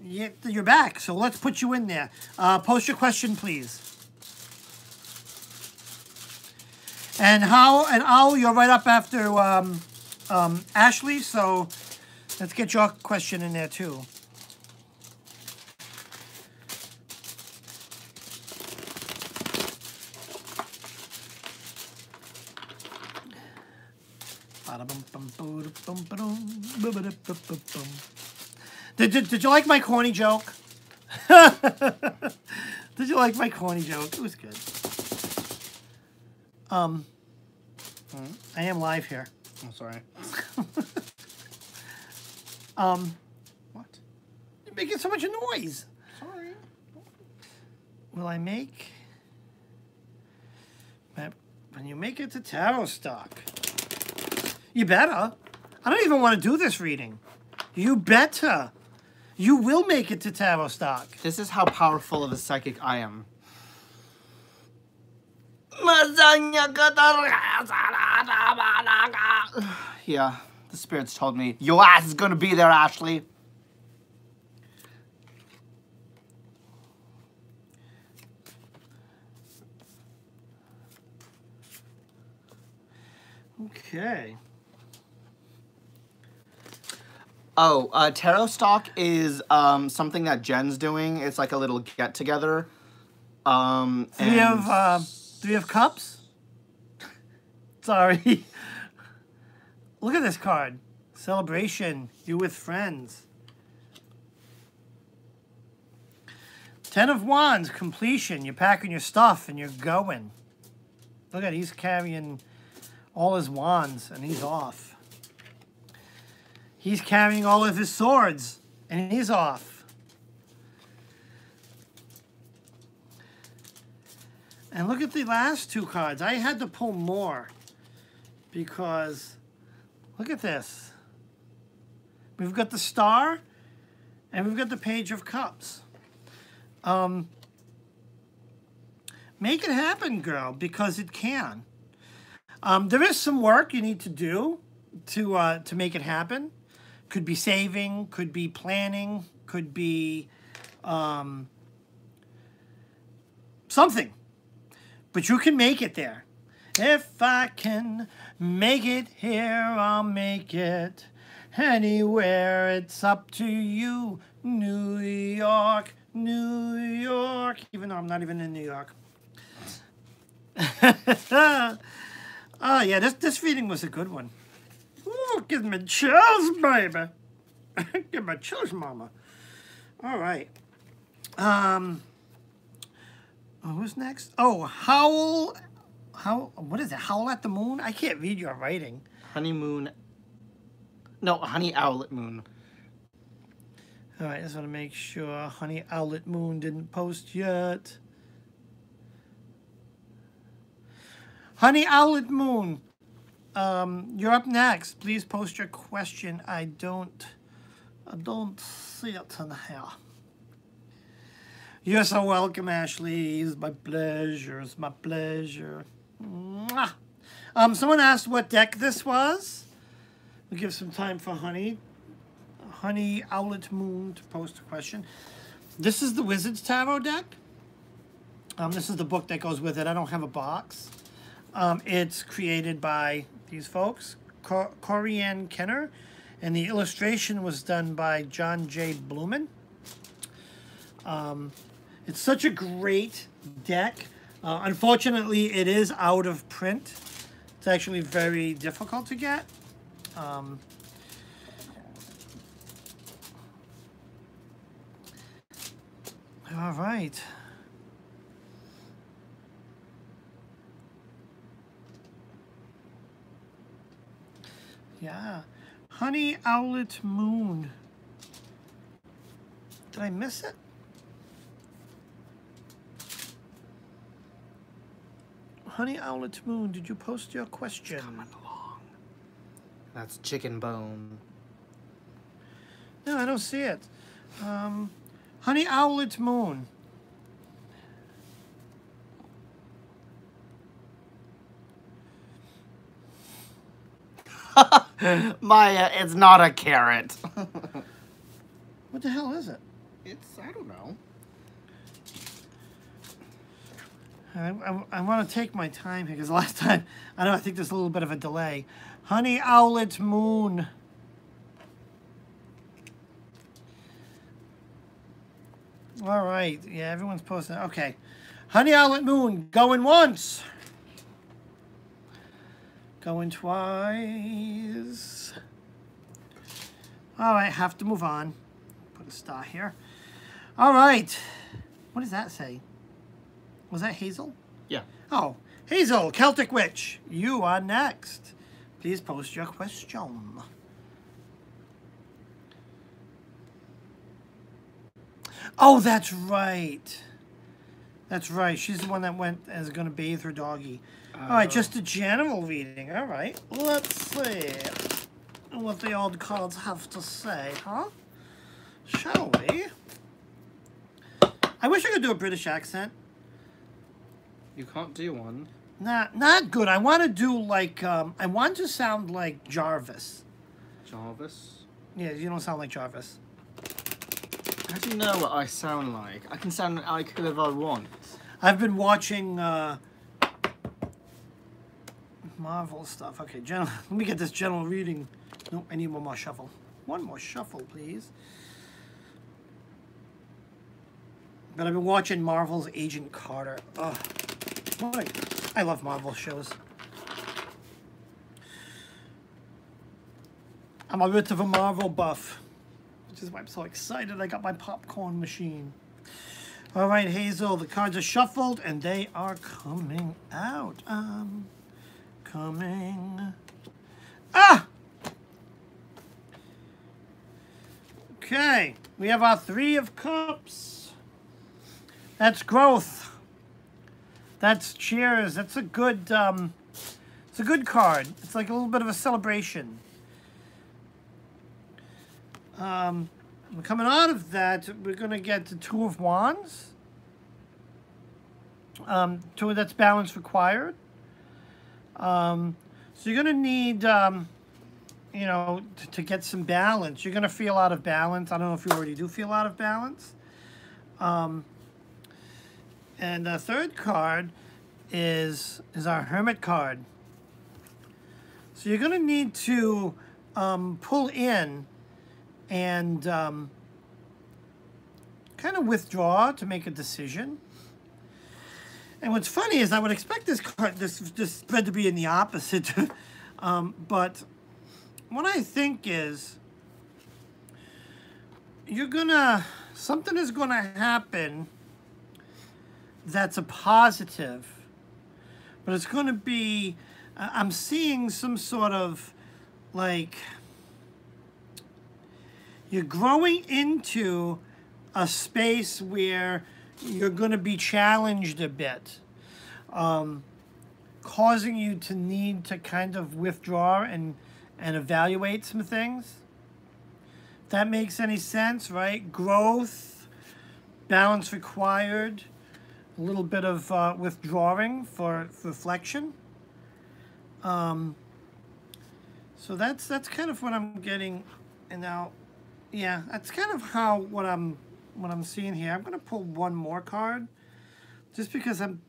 You're back, so let's put you in there. Post your question, please. And Al, you're right up after Ashley, so let's get your question in there too. Did you like my corny joke? Did you like my corny joke? It was good. I am live here. I'm sorry. What? You're making so much noise. Sorry. Will I make... When you make it to tarot stock, you better. I don't even want to do this reading. You better. You will make it to tarot stock. This is how powerful of a psychic I am. Yeah, the spirits told me, your ass is gonna be there, Ashley. Okay. Oh, tarot stock is something that Jen's doing. It's like a little get together. Three of Cups. Sorry. Look at this card. Celebration. You with friends. 10 of Wands. Completion. You're packing your stuff and you're going. Look at, he's carrying all his wands and he's off. He's carrying all of his swords and he's off. And look at the last two cards. I had to pull more because look at this. We've got the Star and we've got the Page of Cups. Make it happen, girl, because it can. There is some work you need to do to make it happen. Could be saving, could be planning, could be something. But you can make it there. If I can make it here, I'll make it anywhere. It's up to you, New York, New York. Even though I'm not even in New York. Oh, yeah, this reading was a good one. Ooh, give me chills, baby. Give me chills, mama. All right. Who's next? Oh, what is it? Howl at the Moon? I can't read your writing. Honeymoon. No, Honey Owlet Moon. All right, just want to make sure Honey Owlet Moon didn't post yet. Honey Owlet Moon, you're up next. Please post your question. I don't see it in here. You're so welcome, Ashley. It's my pleasure. It's my pleasure. Mwah. Someone asked what deck this was. We'll give some time for Honey Owlet Moon to post a question. This is the Wizard's Tarot deck. This is the book that goes with it. I don't have a box. It's created by these folks, Corianne Kenner, and the illustration was done by John J. Blumen. It's such a great deck. Unfortunately, it is out of print. It's actually very difficult to get. All right. Yeah. Honey Owlet Moon. Did I miss it? Honey Owlet Moon, did you post your question? It's coming along. That's Chicken Bone. No, I don't see it. Honey Owlet Moon. Maya, it's not a carrot. What the hell is it? It's, I don't know. I want to take my time here because last time, I think there's a little bit of a delay. Honey Owlet Moon. All right. Yeah, everyone's posting. Okay. Honey Owlet Moon, going once. Going twice. All right, have to move on. Put a star here. All right. What does that say? Was that Hazel? Yeah. Oh, Hazel, Celtic Witch, you are next. Please post your question. Oh, that's right. That's right. She's the one that went as going to bathe her doggy. All right, just a general reading. All right. Let's see what the old cards have to say, huh? Shall we? I wish I could do a British accent. You can't do one. Not good. I want to do like, I want to sound like Jarvis. Jarvis? Yeah, you don't sound like Jarvis. How do you know what I sound like? I can sound like whoever I want. I've been watching Marvel stuff. Okay, let me get this general reading. No, I need one more shuffle. One more shuffle, please. But I've been watching Marvel's Agent Carter. Oh, boy, I love Marvel shows. I'm a bit of a Marvel buff, which is why I'm so excited. I got my popcorn machine. All right, Hazel, the cards are shuffled and they are coming out. Coming. Ah! Okay, we have our Three of Cups. That's growth. That's cheers. That's a good, it's a good card. It's like a little bit of a celebration. Coming out of that, we're going to get the Two of Wands. Two, that's balance required. So you're going to need, you know, to get some balance. You're going to feel out of balance. I don't know if you already do feel out of balance. And the third card is our Hermit card. So you're going to need to pull in and kind of withdraw to make a decision. And what's funny is I would expect this card, this spread to be in the opposite. But what I think is something is gonna happen that's a positive, but it's gonna be, I'm seeing some sort of like, you're growing into a space where you're going to be challenged a bit, causing you to need to kind of withdraw and evaluate some things. If that makes any sense, right? Growth, balance required, a little bit of withdrawing for reflection. So that's kind of what I'm getting, and now. Yeah, that's kind of what I'm seeing here. I'm gonna pull one more card, just because I'm.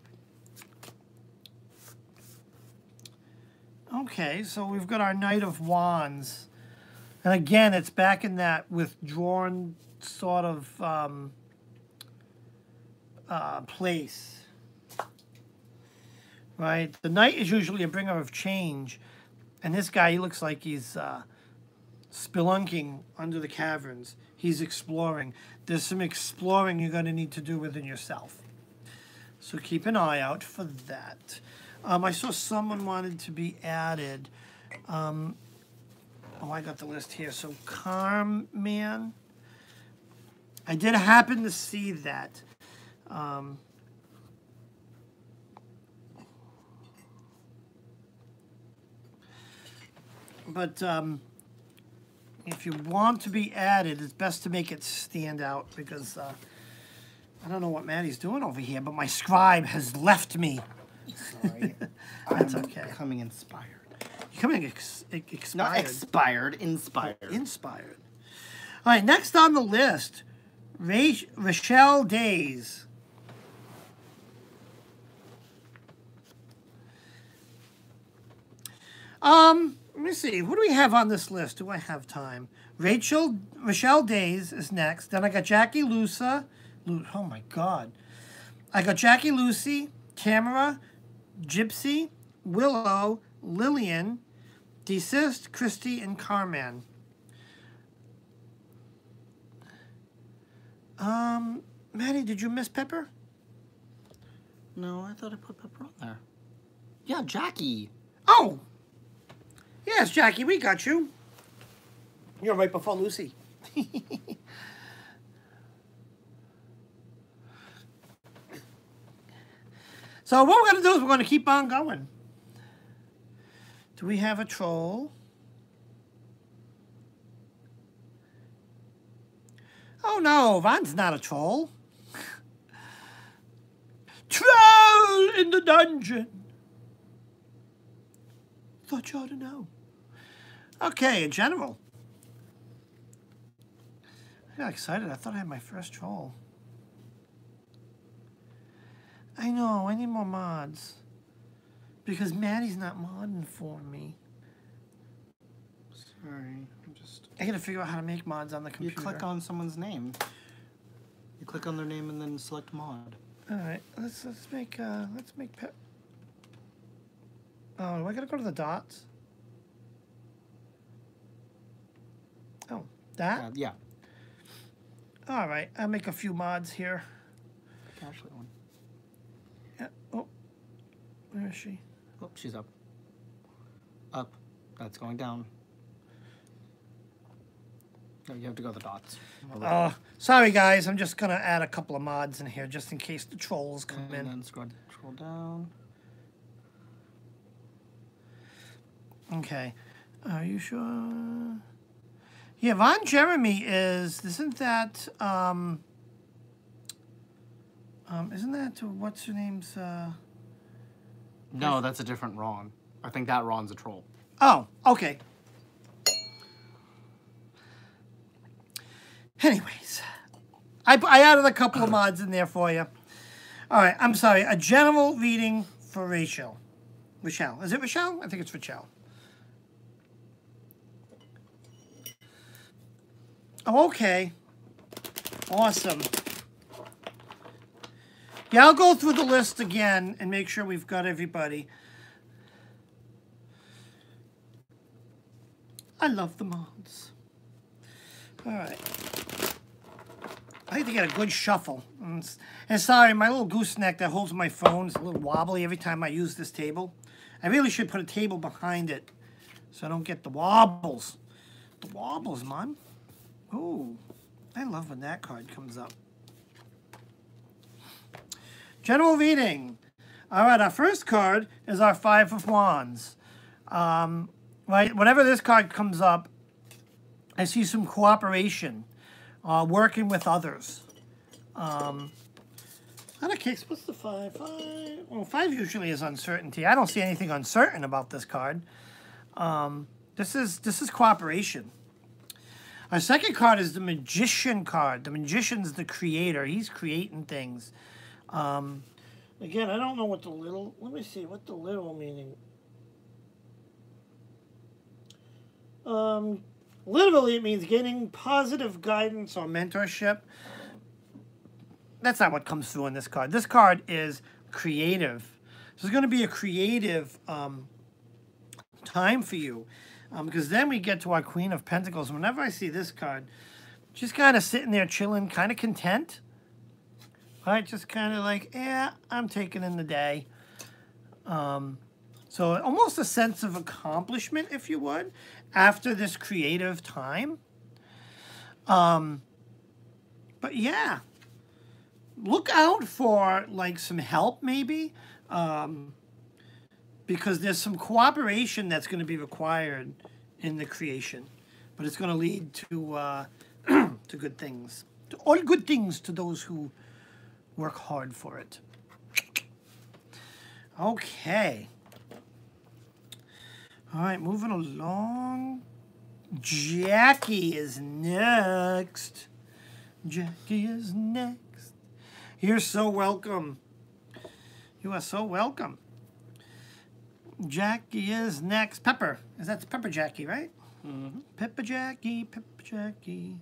Okay, so we've got our Knight of Wands, and again, it's back in that withdrawn sort of place, right? The Knight is usually a bringer of change, and this guy, he looks like he's. Spelunking under the caverns. He's exploring. There's some exploring you're going to need to do within yourself. So keep an eye out for that. I saw someone wanted to be added. Oh, I got the list here. So Calm Man. I did happen to see that. But if you want to be added, it's best to make it stand out, because I don't know what Maddie's doing over here, but my scribe has left me. Sorry. That's I'm okay. Becoming inspired. You're coming expired. Not expired, inspired. Inspired. All right, next on the list, Rochelle Days. Let me see. What do we have on this list? Do I have time? Rochelle Days is next. Then I got Jackie Lucy. Oh my God. I got Jackie Lucy, Tamara, Gypsy, Willow, Lillian, Desist, Christy, and Carman. Maddie, did you miss Pepper? No, I thought I put Pepper on there. Yeah, Jackie. Oh! Yes, Jackie, we got you. You're right before Lucy. So what we're going to do is we're going to keep on going. Do we have a troll? Oh no, Von's not a troll. Troll in the dungeon. Thought you ought to know. Okay, a general. I got excited. I thought I had my first troll. I know, I need more mods. Because Maddie's not modding for me. Sorry, I'm just... I gotta figure out how to make mods on the computer. You click on someone's name. You click on their name and then select mod. Alright, let's make pep. Oh, do I gotta go to the dots? Oh, that? Yeah. Alright, I'll make a few mods here. Ashley one. Yeah. Oh, where is she? Oh, she's up. Up. That's going down. No, you have to go to the dots. Sorry guys, I'm just gonna add a couple of mods in here just in case the trolls come in. And then scroll down. Okay. Are you sure? Yeah, Von Jeremy isn't that what's her name's No, that's a different Ron. I think that Ron's a troll. Oh, okay. Anyways, I added a couple of mods in there for you. All right, I'm sorry. A general reading for Rachel. Rochelle. Is it Rochelle? I think it's Rochelle. Oh, okay. Awesome. Yeah, I'll go through the list again and make sure we've got everybody. I love the mods. All right. I need to get a good shuffle. And sorry, my little gooseneck that holds my phone is a little wobbly every time I use this table. I really should put a table behind it so I don't get the wobbles. The wobbles, man. Ooh, I love when that card comes up. General reading. All right, our first card is our Five of Wands. Right, whenever this card comes up, I see some cooperation, working with others. In a case, what's the 5? 5? Well, 5 usually is uncertainty. I don't see anything uncertain about this card. This is cooperation. Our second card is the Magician card. The Magician's the creator. He's creating things. Again, I don't know what the little... Let me see. What the little meaning... Literally, it means getting positive guidance or mentorship. That's not what comes through in this card. This card is creative. So it's going to be a creative time for you. Because then we get to our Queen of Pentacles. Whenever I see this card, just kind of sitting there chilling, kind of content. Right? Just kind of like, yeah, I'm taking in the day. So almost a sense of accomplishment, if you would, after this creative time. But yeah, look out for like some help maybe, because there's some cooperation that's going to be required in the creation, but it's going to lead to to good things, to all good things to those who work hard for it. Okay. All right, moving along. Jackie is next. Jackie is next. You're so welcome. You are so welcome. Jackie is next. Pepper. That's Pepper Jackie, right? Mm-hmm. Pepper Jackie, Pepper Jackie.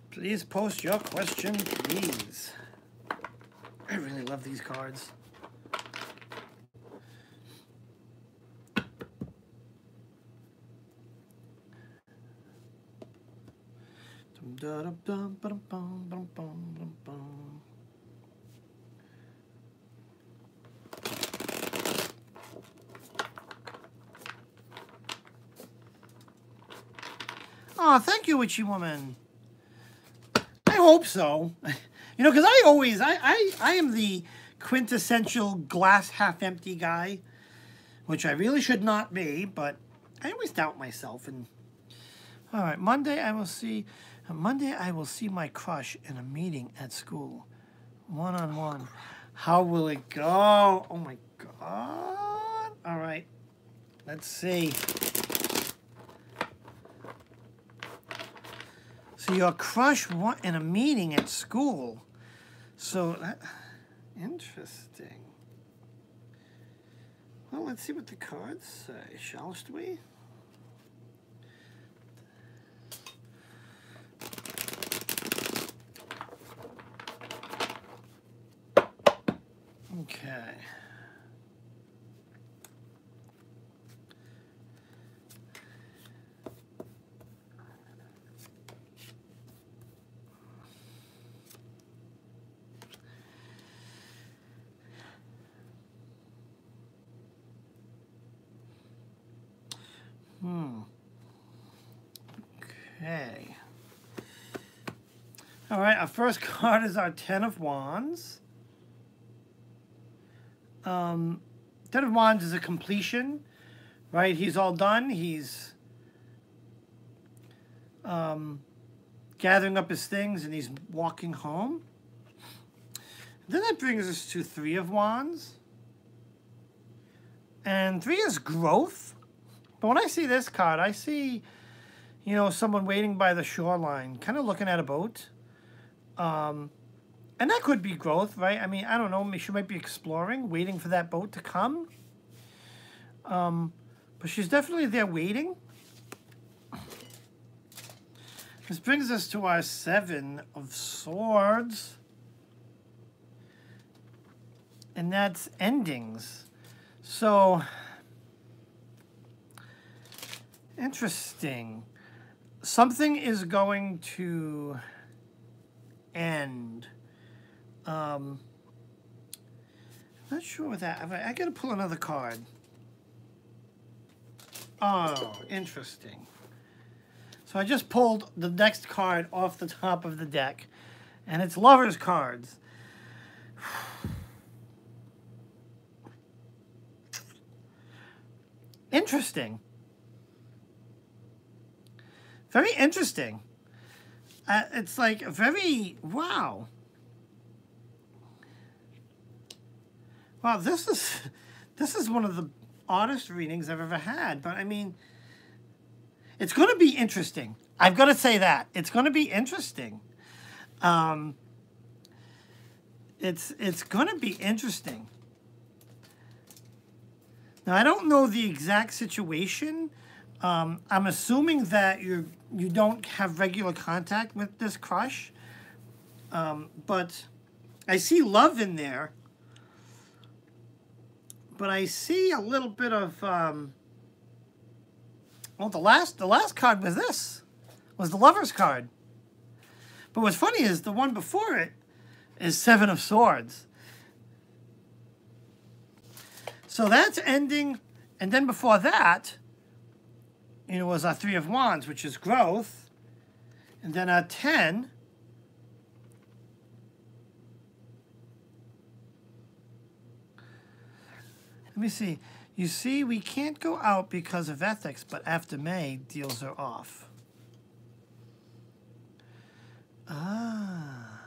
Please post your question, please. I really love these cards. Oh, thank you, Witchy Woman. I hope so. You know, because I always, I am the quintessential glass half empty guy, which I really should not be, but I always doubt myself. And all right, Monday I will see my crush in a meeting at school, one-on-one. How will it go? Oh my God! All right, let's see. So your crush in a meeting at school. So that, interesting. Well, let's see what the cards say, shall we? Okay. Okay. All right, our first card is our Ten of Wands. Ten of Wands is a completion, right? He's all done. He's gathering up his things and he's walking home. Then that brings us to Three of Wands. And 3 is growth. But when I see this card, I see, you know, someone waiting by the shoreline, kind of looking at a boat. And that could be growth, right? I mean, I don't know. She might be exploring, waiting for that boat to come. But she's definitely there waiting. This brings us to our Seven of Swords. And that's endings. So, interesting. Something is going to end. I'm not sure what that. I got to pull another card. Oh, interesting. So I just pulled the next card off the top of the deck, and it's Lovers cards. Interesting. Very interesting. It's like very, wow. Wow, this is one of the oddest readings I've ever had. But I mean, it's going to be interesting. I've got to say that. It's going to be interesting. It's going to be interesting. Now, I don't know the exact situation. I'm assuming that you don't have regular contact with this crush. But I see love in there. But I see a little bit of well, the last card was this. Was the Lover's card. But what's funny is the one before it is Seven of Swords. So that's ending, and then before that, you know, was our Three of Wands, which is growth, and then our 10. Let me see. You see, we can't go out because of ethics, but after May, deals are off. Ah.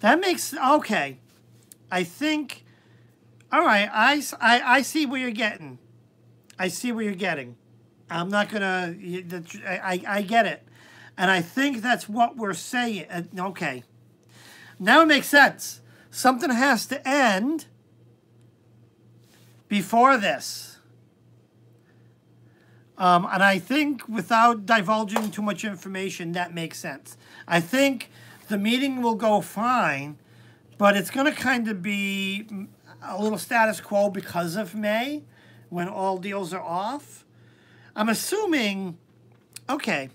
That makes, okay. I think, all right, I see where you're getting. I see where you're getting. I'm not going to, I get it. And I think that's what we're saying. Okay. Now it makes sense. Something has to end before this. And I think without divulging too much information, that makes sense. I think the meeting will go fine, but it's going to kind of be a little status quo because of May, when all deals are off. I'm assuming, okay.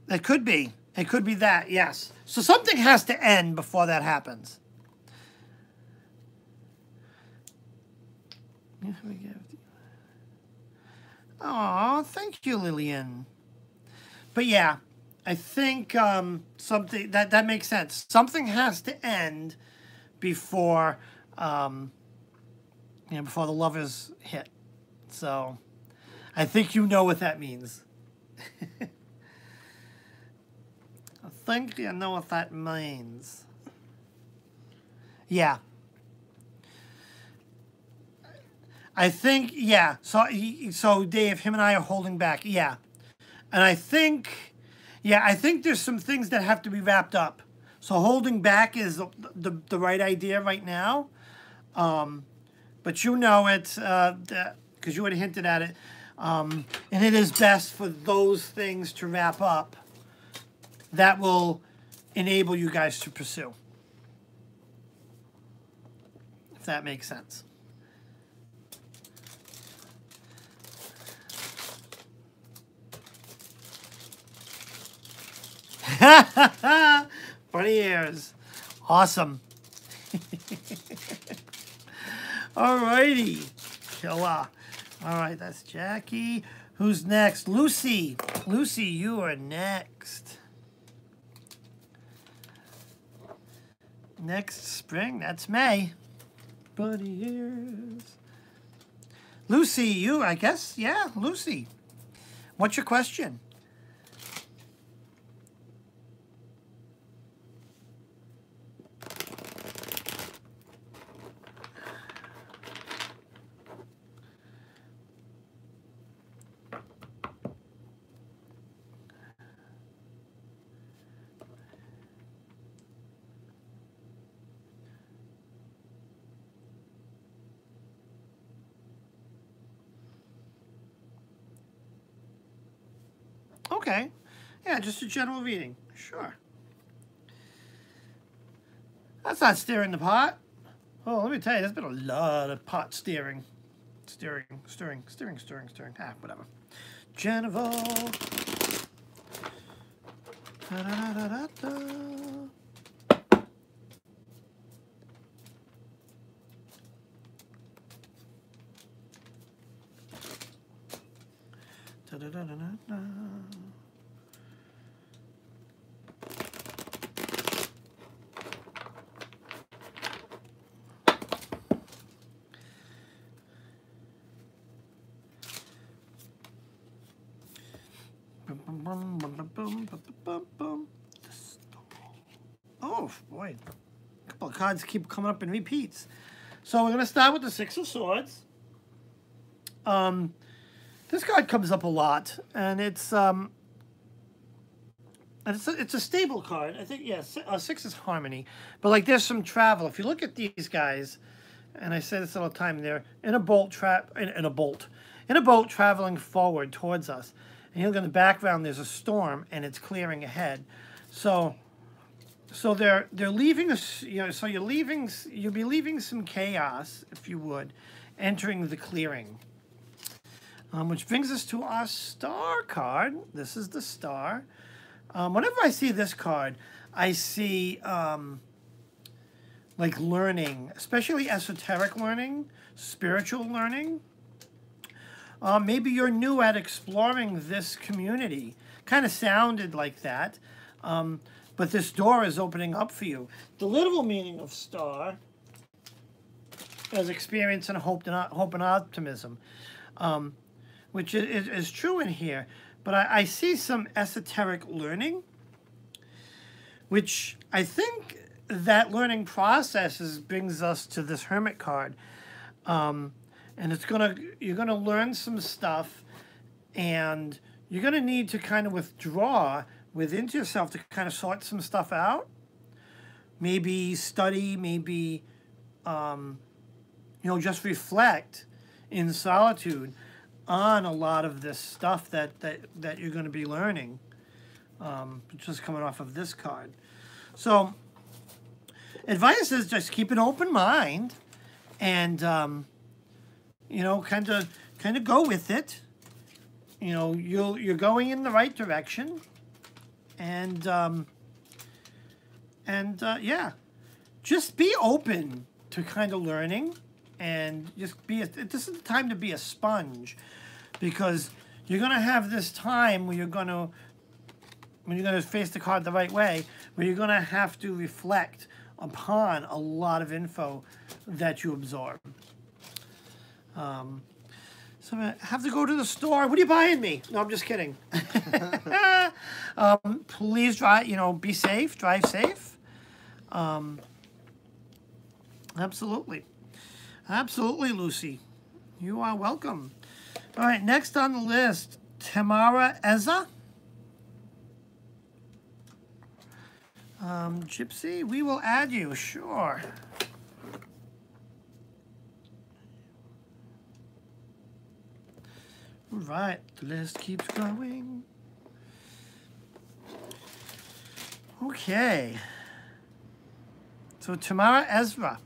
It could be. It could be that, yes. So something has to end before that happens. Oh, thank you, Lillian. But yeah, I think something that makes sense. Something has to end before before the lovers hit. So I think you know what that means. I think you know what that means. Yeah. I think, yeah. So Dave, him and I are holding back. Yeah. And I think there's some things that have to be wrapped up. So holding back is the right idea right now. But you know it, because you had hinted at it. And it is best for those things to wrap up that will enable you guys to pursue. If that makes sense. Funny ears. Awesome. Alrighty. Killer. Alright, that's Jackie. Who's next? Lucy. Lucy, you are next. Next spring, that's May. Bunny ears. Lucy, you, I guess, yeah, Lucy. What's your question? Okay. Yeah, just a general reading. Sure. That's not stirring the pot. Oh, let me tell you, there's been a lot of pot stirring. Stirring. Ah, whatever. General. Da-da-da-da-da. Da-da-da-da-da. Oh boy, a couple of cards keep coming up in repeats. So we're gonna start with the Six of Swords. This card comes up a lot, and it's a stable card. I think six is harmony, but like there's some travel. If you look at these guys, and I say this all the time, they're in a boat traveling forward towards us. And you look in the background, there's a storm, and it's clearing ahead. So they're leaving us, so you'll be leaving some chaos, if you would, entering the clearing. Which brings us to our star card. This is the star. Whenever I see this card, I see like learning, especially esoteric learning, spiritual learning. Maybe you're new at exploring this community. Kind of sounded like that. But this door is opening up for you. The literal meaning of star is experience and hope and optimism, which is true in here. But I see some esoteric learning, which I think that learning process brings us to this Hermit card. And you're gonna learn some stuff, and you're gonna need to kind of withdraw within yourself to kind of sort some stuff out. Maybe study, maybe just reflect in solitude on a lot of this stuff that you're going to be learning, just coming off of this card. So advice is just keep an open mind, and kind of go with it. You're going in the right direction, and yeah, just be open to kind of learning, and this is the time to be a sponge. because you're going to have this time where when you're going to face the card the right way, where you're going to have to reflect upon a lot of info that you absorb. So I have to go to the store. What are you buying me? No, I'm just kidding. Please drive, be safe, drive safe. Absolutely. Absolutely, Lucy. You are welcome. All right, next on the list, Tamara Eza. Gypsy, we will add you, sure. All right, the list keeps growing. Okay. So Tamara Ezra.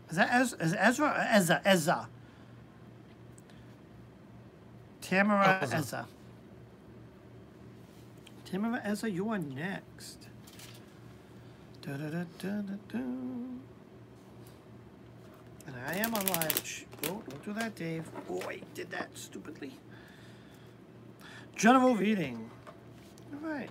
Is that Ezra or Eza? Eza. Tamara Eza. Tamara Eza, you are next. Da, da, da, da, da, da. And I am on live. Oh, don't do that, Dave. Oh, I did that stupidly. General reading. All right.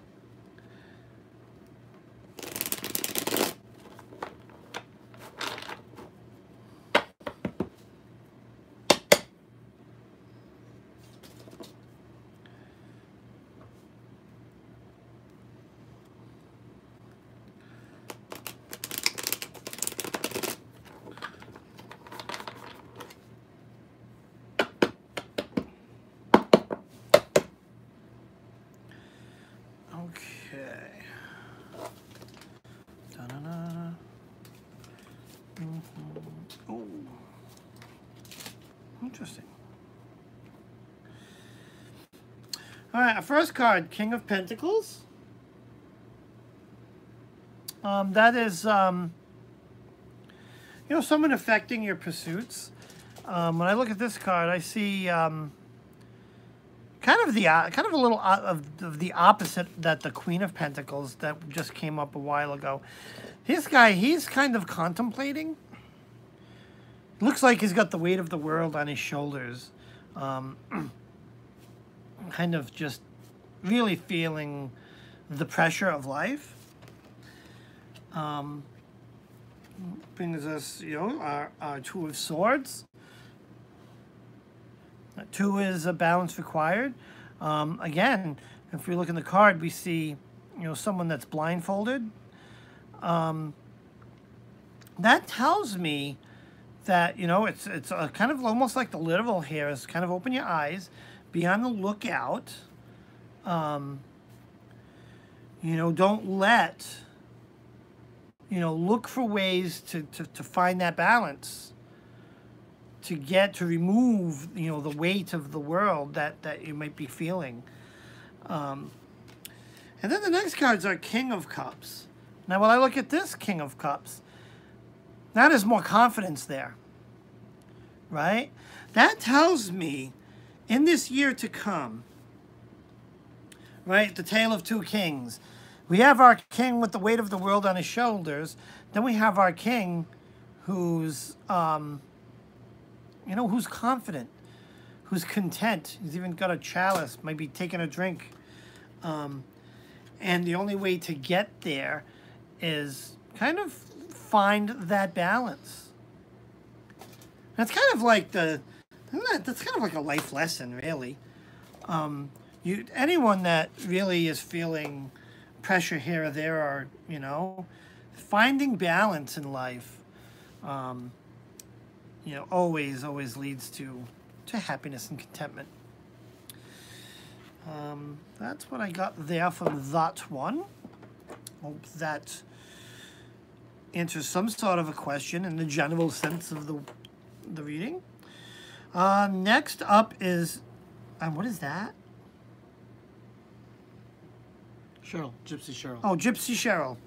Okay. Da-na-na. Oh. Interesting. All right, our first card, King of Pentacles. That is, someone affecting your pursuits. When I look at this card, I see kind of a little of the opposite that the Queen of Pentacles that just came up a while ago. This guy, he's kind of contemplating. Looks like he's got the weight of the world on his shoulders. Kind of just really feeling the pressure of life. Brings us, our Two of Swords. Two is a balance required. Again, if we look in the card, we see, someone that's blindfolded. That tells me that, it's a kind of almost like the literal here is kind of open your eyes, be on the lookout. Don't let, look for ways to find that balance. To remove, the weight of the world that you might be feeling. And then the next cards are King of Cups. Now, when I look at this King of Cups, that is more confidence there, right? That tells me in this year to come, right, the Tale of Two Kings, we have our king with the weight of the world on his shoulders. Then we have our king who's, who's confident, who's content. He's even got a chalice, might be taking a drink. And the only way to get there is kind of find that balance. That's kind of like that's kind of like a life lesson, really. Anyone that really is feeling pressure here or there, or finding balance in life, always leads to happiness and contentment. That's what I got there from that one. Hope that answers some sort of a question in the general sense of the reading. Next up is, what is that? Cheryl, Gypsy Cheryl. Oh, Gypsy Cheryl.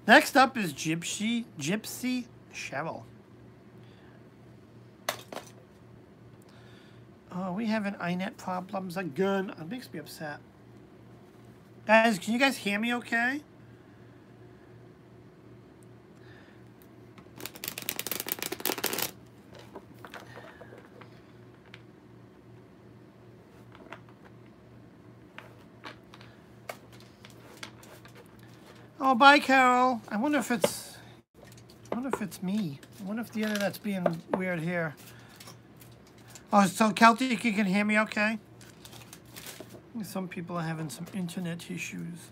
Next up is Gypsy Cheryl. Oh, we having iNet problems again. It makes me upset. Guys, can you guys hear me okay? Oh, bye, Carol. I wonder if it's me. I wonder if the internet's being weird here. Oh, so Celtic, you can hear me okay? Some people are having some internet issues.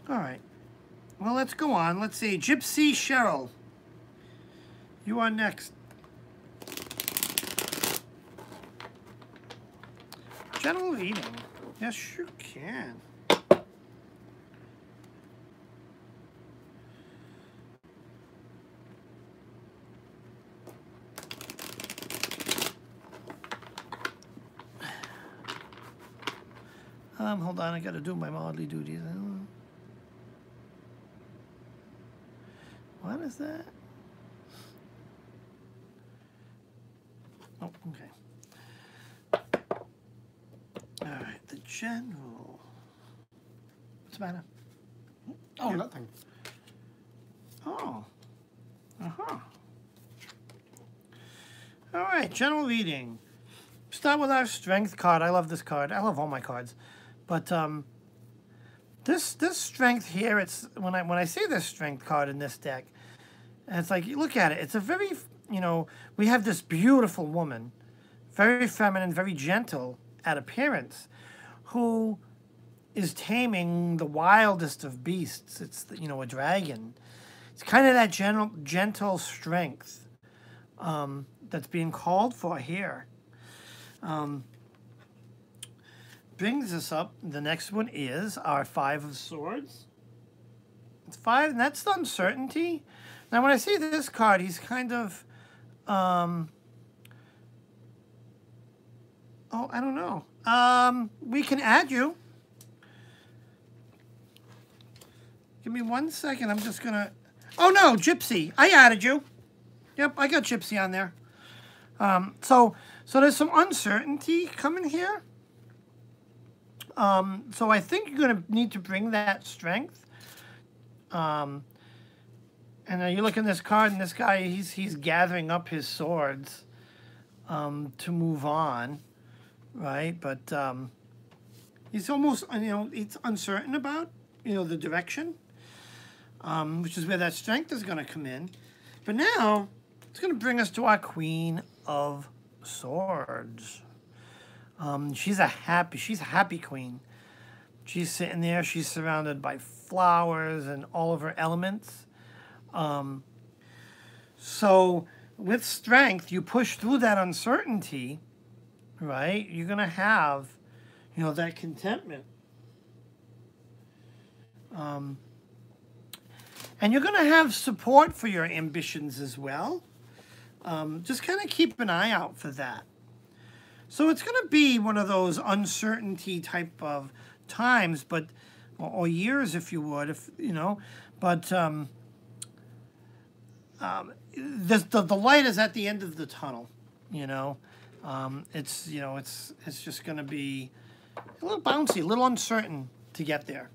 All right. Well, let's go on. Let's see. Gypsy Cheryl. You are next. General reading. Yes, you can. Hold on, I gotta do my modelly duties. What is that? Oh, okay. All right, the general. What's the matter? Oh, nothing. Oh. Uh-huh. All right, general reading. Start with our strength card. I love this card. I love all my cards. But this strength here, it's when I see this strength card in this deck, and it's like, you look at it, it's a very, we have this beautiful woman, very feminine, very gentle at appearance, who is taming the wildest of beasts. It's, a dragon. It's kind of that gentle strength that's being called for here. Brings us up. The next one is our Five of Swords. It's 5, and that's the uncertainty. Now, when I see this card, he's kind of, oh, I don't know. We can add you. Give me 1 second. I'm just gonna. Oh no, Gypsy. I added you. Yep, I got Gypsy on there. So there's some uncertainty coming here. So I think you're going to need to bring that strength. And you look in this card, and this guy, he's gathering up his swords to move on, right? But he's almost, it's uncertain about, the direction, which is where that strength is going to come in. But now, it's going to bring us to our Queen of Swords. She's a happy queen. She's sitting there. She's surrounded by flowers and all of her elements. So with strength, you push through that uncertainty, right? You're going to have, that contentment. And you're going to have support for your ambitions as well. Just kind of keep an eye out for that. So it's going to be one of those uncertainty type of times, but or years, if you would, But the light is at the end of the tunnel. It's it's just going to be a little bouncy, a little uncertain to get there.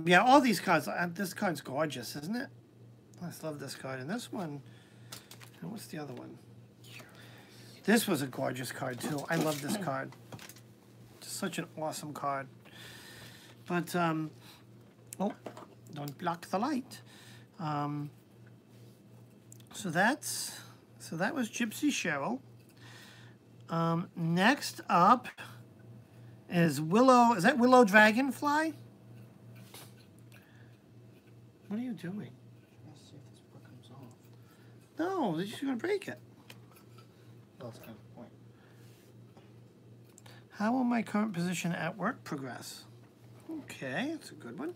Yeah, all these cards. This card's gorgeous, isn't it? I just love this card, and this one. And what's the other one? This was a gorgeous card, too. I love this card. Just such an awesome card. But, oh, don't block the light. So that was Gypsy Cheryl. Next up is Willow. Is that Willow Dragonfly? What are you doing? Let's see if this book comes off. No, they're just going to break it. That's kind of the point. How will my current position at work progress? Okay, that's a good one.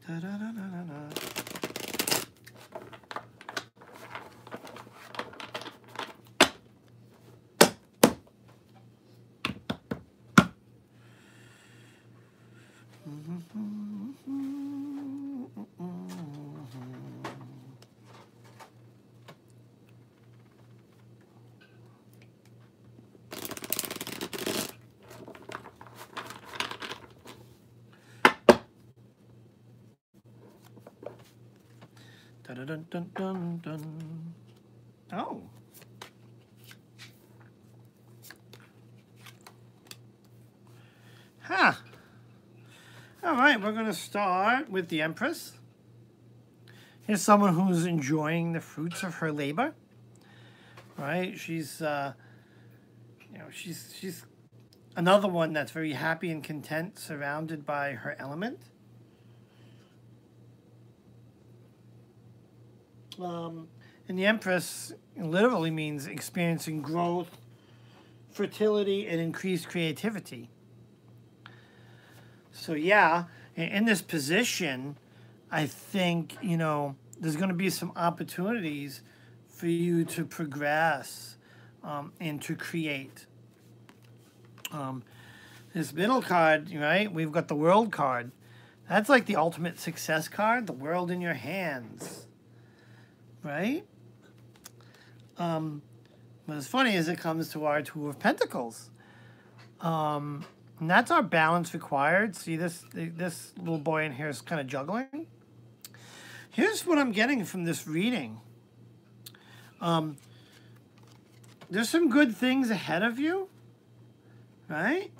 Da, da, da, da, da, da. Dun, dun, dun, dun, dun. Oh. Huh. All right, we're going to start with the Empress. Here's someone who's enjoying the fruits of her labor. Right? She's, she's another one that's very happy and content, surrounded by her element. And the Empress literally means experiencing growth, fertility, and increased creativity. So yeah, in this position, I think, there's going to be some opportunities for you to progress and to create. This middle card, right, we've got the World card. That's like the ultimate success card, the world in your hands, right? But as funny as it comes to our Two of Pentacles. And that's our balance required. See, this little boy in here is kind of juggling. Here's what I'm getting from this reading. There's some good things ahead of you, right?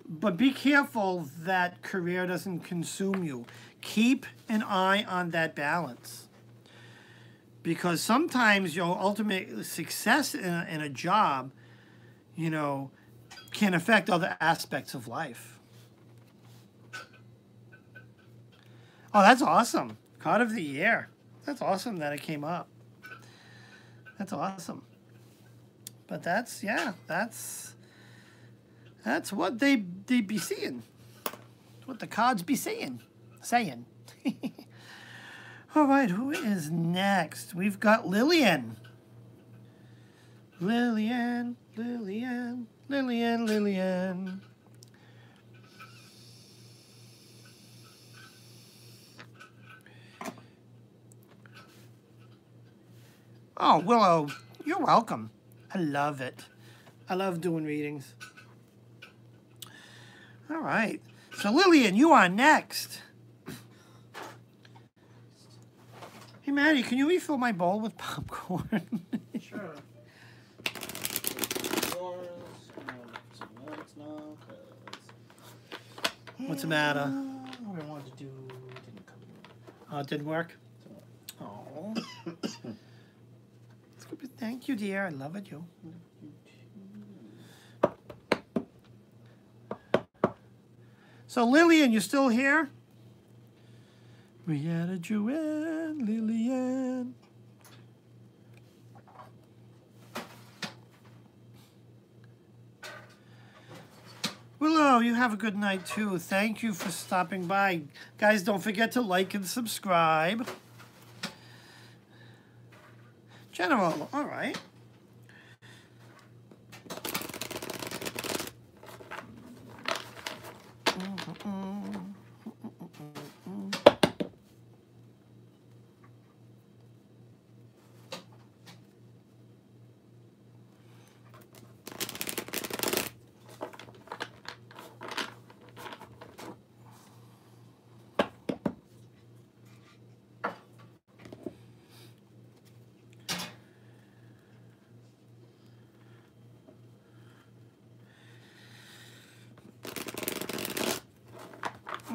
But be careful that career doesn't consume you. Keep an eye on that balance. Because sometimes your ultimate success in a job, can affect other aspects of life. Oh, that's awesome. Card of the year. That's awesome that it came up. That's awesome. But that's what they be seeing. What the cards be saying. All right, who is next? We've got Lillian. Lillian. Oh, Willow, you're welcome. I love it. I love doing readings. All right. So, Lillian, you are next. Hey, Maddie, can you refill my bowl with popcorn? Sure. What's the matter? What I wanted to do didn't come. Oh, it didn't work? Oh. Thank you, dear. I love it, you. So, Lillian, you still here? Brianna, Joanne, Lillian. Willow, you have a good night, too. Thank you for stopping by. Guys, don't forget to like and subscribe. General, all right.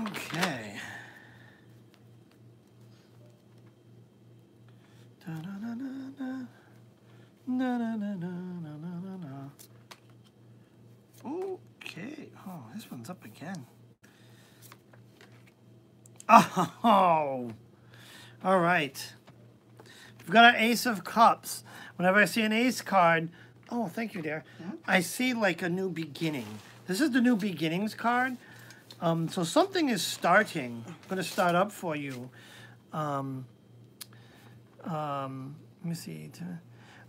Okay. Okay. Oh, this one's up again. Oh. All right. We've got our Ace of Cups. Whenever I see an ace card, oh, thank you, dear. I see like a new beginning. This is the new beginnings card. So something is starting. I'm going to start up for you. Let me see.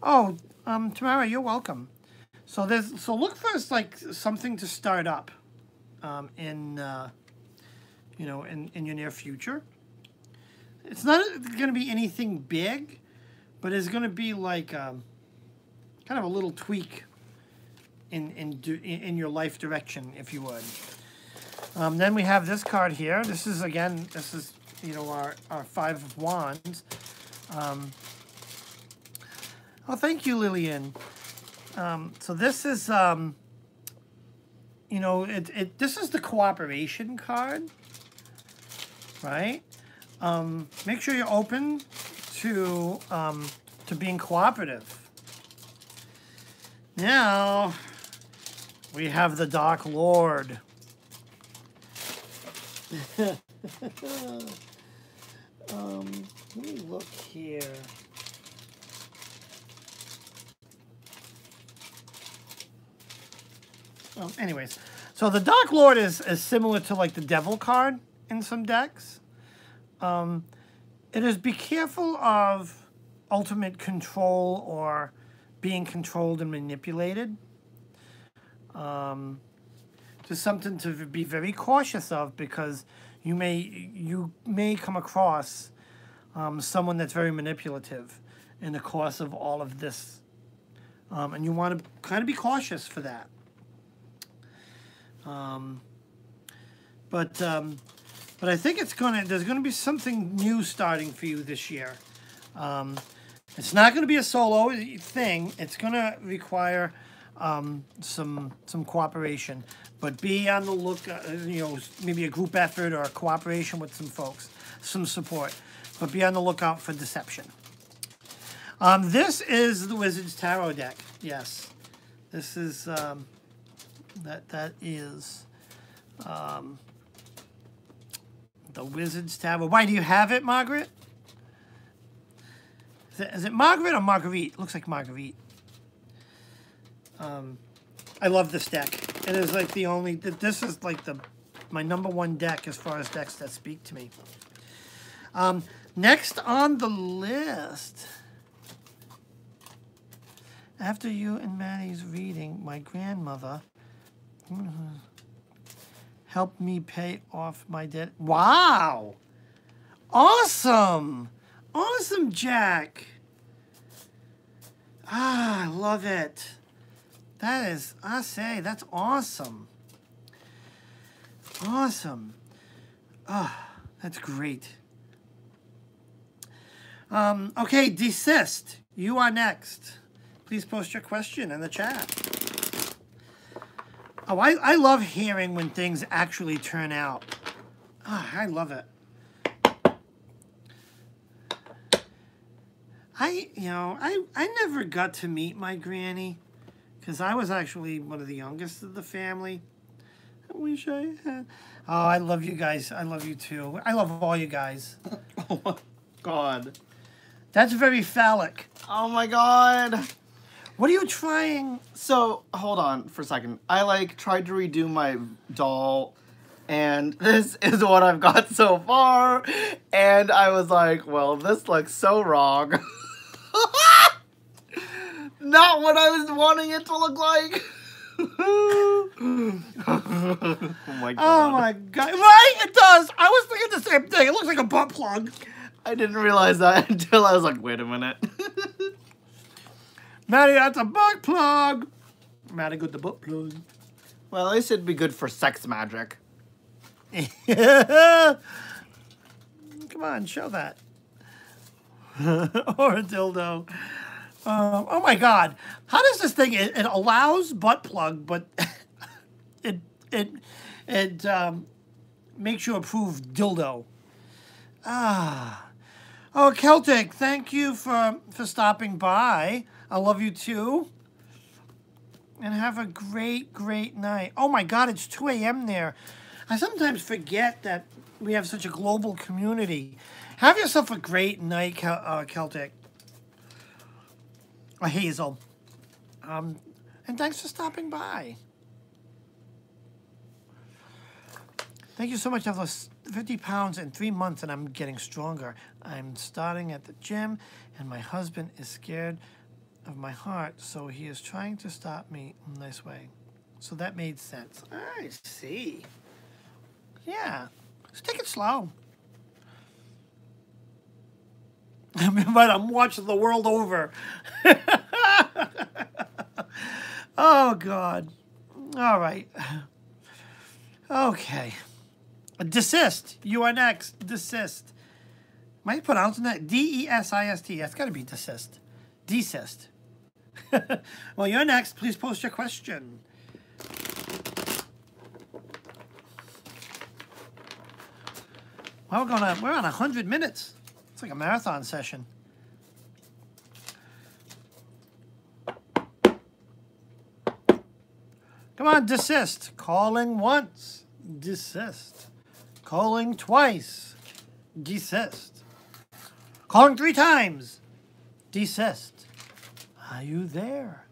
Oh, Tamara, you're welcome. So look for like something to start up, in your near future. It's not going to be anything big, but it's going to be like kind of a little tweak in your life direction, if you would. Then we have this card here. This is our Five of Wands. Oh, thank you, Lillian. So this is, this is the cooperation card. right? Make sure you're open to being cooperative. Now, we have the Dark Lord. Let me look here. Anyways, so the Dark Lord is similar to like the Devil card in some decks. It is be careful of ultimate control or being controlled and manipulated. Just something to be very cautious of, because you may come across someone that's very manipulative in the course of all of this, and you want to kind of be cautious for that. But I think there's gonna be something new starting for you this year. It's not gonna be a solo thing. It's gonna require some cooperation, but be on the look. Maybe a group effort or a cooperation with some folks, some support. But be on the lookout for deception. This is the Wizard's Tarot deck. Yes, this is that is the Wizard's Tarot. Why do you have it, Margaret? Is it Margaret or Marguerite? Looks like Marguerite. I love this deck. It is like the only. This is like my #1 deck as far as decks that speak to me. Next on the list, after you and Maddie's reading, my grandmother helped me pay off my debt. Wow! Awesome! Awesome, Jack! I love it. That's awesome. Awesome. That's great. Okay, Desist, you are next. Please post your question in the chat. Oh, I love hearing when things actually turn out. I love it. I never got to meet my granny because I was actually one of the youngest of the family. I wish I had. Oh, I love you guys. I love you too. I love all you guys. Oh my God. That's very phallic. Oh my God. What are you trying? So, hold on for a second. I tried to redo my doll, and this is what I've got so far. And I was like, well, this looks so wrong. Not what I was wanting it to look like. Oh my God. Oh my God. Right? It does. I was thinking the same thing. It looks like a butt plug. I didn't realize that until I was like, wait a minute. Maddie, that's a butt plug. Maddie, good the butt plug. Well, at least it'd be good for sex magic. Come on, show that. Or a dildo. Oh my God. How does this thing, it allows butt plug, but it makes you approve dildo. Oh, Celtic, thank you for stopping by. I love you too. And have a great, great night. Oh my God, it's 2 a.m. there. I sometimes forget that we have such a global community. Have yourself a great night, Celtic. Or Hazel. And thanks for stopping by. Thank you so much. I've lost 50 pounds in 3 months and I'm getting stronger. I'm starting at the gym and my husband is scared of my heart, so he is trying to stop me in a nice way. So that made sense. I see. Yeah. Just take it slow. But I'm watching the world over. Oh, God. All right. Okay. Desist. You are next. Desist. Am I pronouncing that? D-E-S-I-S-T. That's got to be desist. Desist. Well, you're next. Please post your question. Well, we're on 100 minutes. It's like a marathon session. Come on, desist. Calling once. Desist. Calling twice. Desist. Calling 3 times. Desist. Are you there?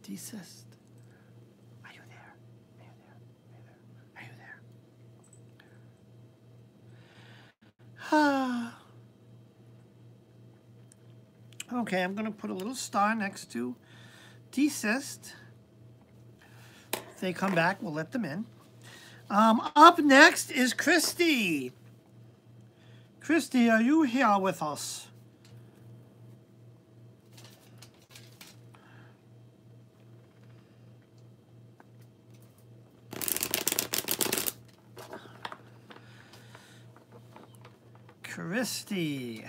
Desist. Are you there? Are you there? Are you there? Are you there? Okay, I'm going to put a little star next to desist. If they come back, we'll let them in. Up next is Christy. Christy, are you here with us? Christy.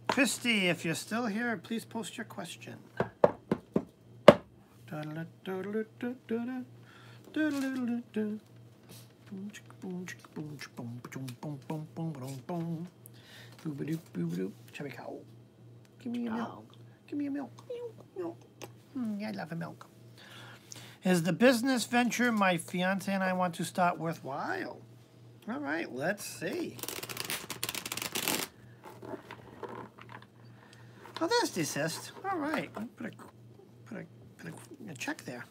Christy, if you're still here, please post your question. Chubby cow. Give me your milk. Give me your milk. Milk. I love a milk. Is the business venture my fiance and I want to start worthwhile? All right, let's see. Oh, there's desist. All right, put a check there.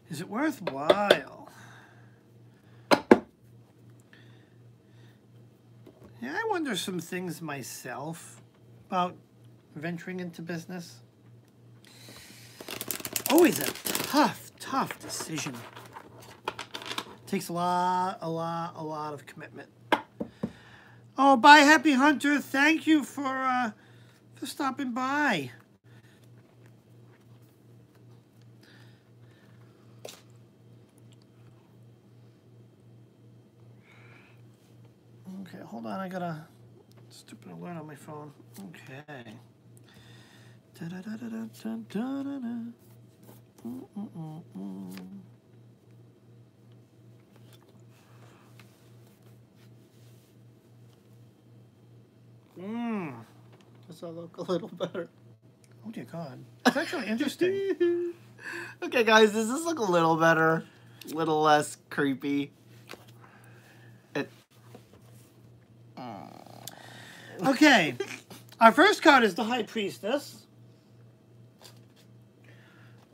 Is it worthwhile? Yeah, I wonder some things myself about venturing into business. Always a tough decision. Takes a lot of commitment. Oh, bye, Happy Hunter. Thank you for stopping by. Okay, hold on. I got a stupid alert on my phone. Okay. Da-da-da-da-da-da-da-da. Does that look a little better? Oh dear God. It's actually interesting. Okay, guys, does this look a little better? A little less creepy? Okay. Our first card is the High Priestess.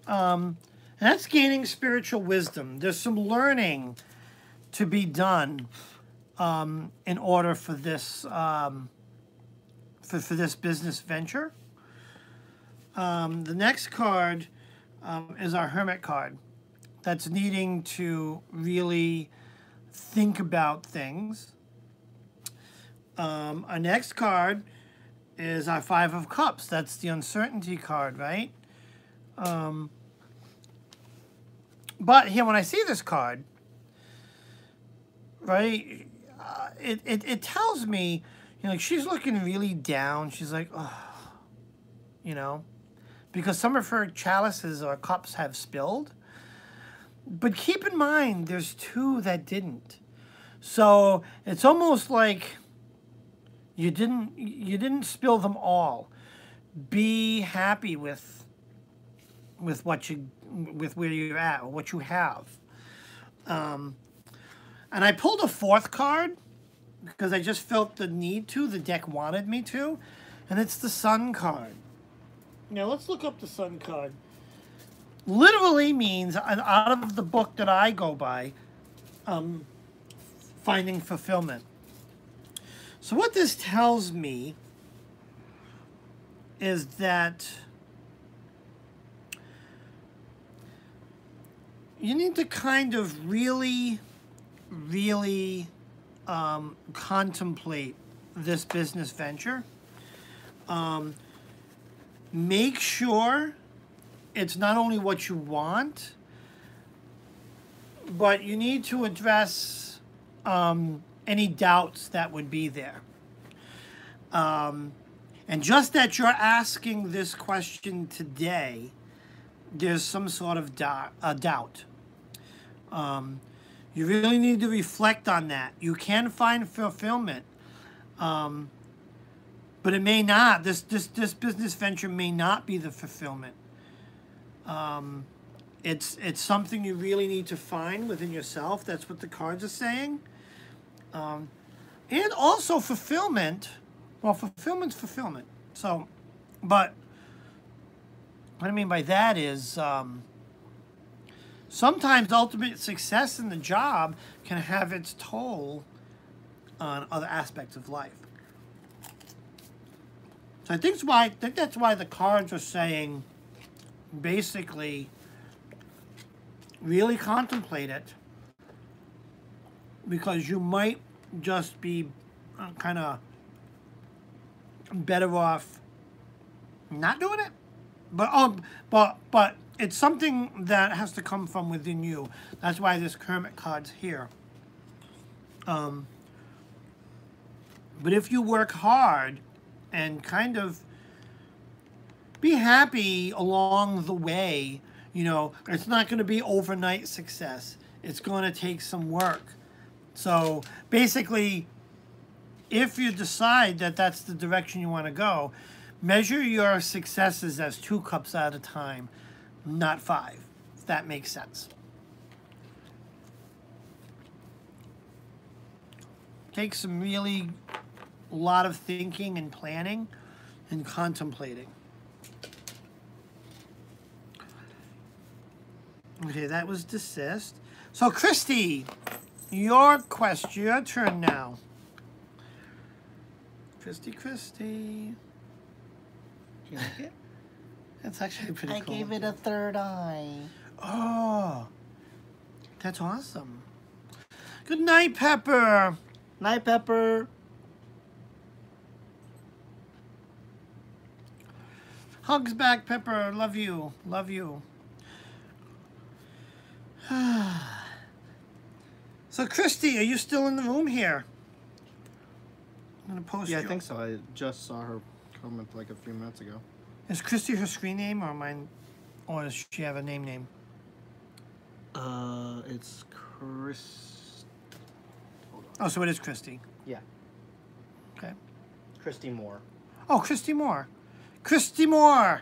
And that's gaining spiritual wisdom. There's some learning to be done in order for this for this business venture. The next card is our Hermit card. That's needing to really think about things. Our next card is our Five of Cups. That's the uncertainty card, right? But here, when I see this card, right, it tells me, you know, like she's looking really down. She's like, oh, you know, because some of her chalices or cups have spilled. But keep in mind, there's 2 that didn't. So it's almost like you didn't spill them all. Be happy with where you're at or what you have. And I pulled a 4th card because I just felt the need to. The deck wanted me to, and it's the Sun card. Now let's look up the Sun card. Literally means, out of the book that I go by, finding fulfillment. So what this tells me is that you need to kind of really contemplate this business venture. Make sure it's not only what you want, but you need to address any doubts that would be there. And just that you're asking this question today, there's some sort of doubt. You really need to reflect on that. You can find fulfillment, but it may not. This business venture may not be the fulfillment. It's something you really need to find within yourself. That's what the cards are saying. And also fulfillment. Well, fulfillment's fulfillment. So, but what I mean by that is sometimes ultimate success in the job can have its toll on other aspects of life. So I think that's why the cards are saying, basically, really contemplate it, because you might just be kind of better off not doing it. But it's something that has to come from within you. That's why this Hermit card's here. But if you work hard and kind of be happy along the way, you know, it's not going to be overnight success. It's going to take some work. So basically, if you decide that that's the direction you want to go, measure your successes as 2 cups at a time, not 5, if that makes sense. Takes some really a lot of thinking and planning and contemplating. Okay, that was desist. So, Christy, your turn now. Christy. Do you like it? That's actually pretty cool. I gave it a third eye. Oh, that's awesome. Good night, Pepper. Night, Pepper. Hugs back, Pepper. Love you. Love you. So, Christy, are you still in the room here? I'm going to post Yeah, I think so. I just saw her comment like a few minutes ago. Is Christy her screen name or mine? Or does she have a name? It's Chris. Hold on. Oh, so it is Christy. Yeah. Okay. Christy Moore. Oh, Christy Moore. Christy Moore.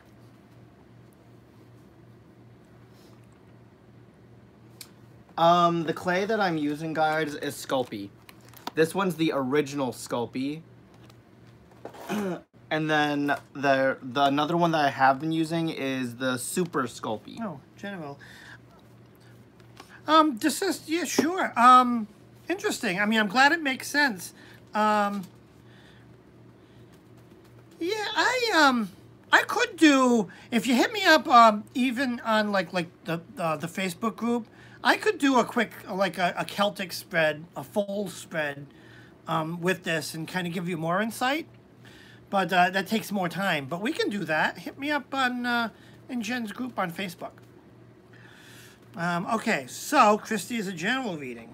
The clay that I'm using, guys, is Sculpey. This one's the original Sculpey. And then the another one that I have been using is the Super Sculpey. Oh, general. Desist, yeah, sure. Interesting. I mean, I'm glad it makes sense. Yeah, I could do, if you hit me up, even on like the Facebook group, I could do a quick, like a Celtic spread, a full spread, with this and kind of give you more insight. But that takes more time. But we can do that. Hit me up on in Jen's group on Facebook. Okay, so Christy is a general reading.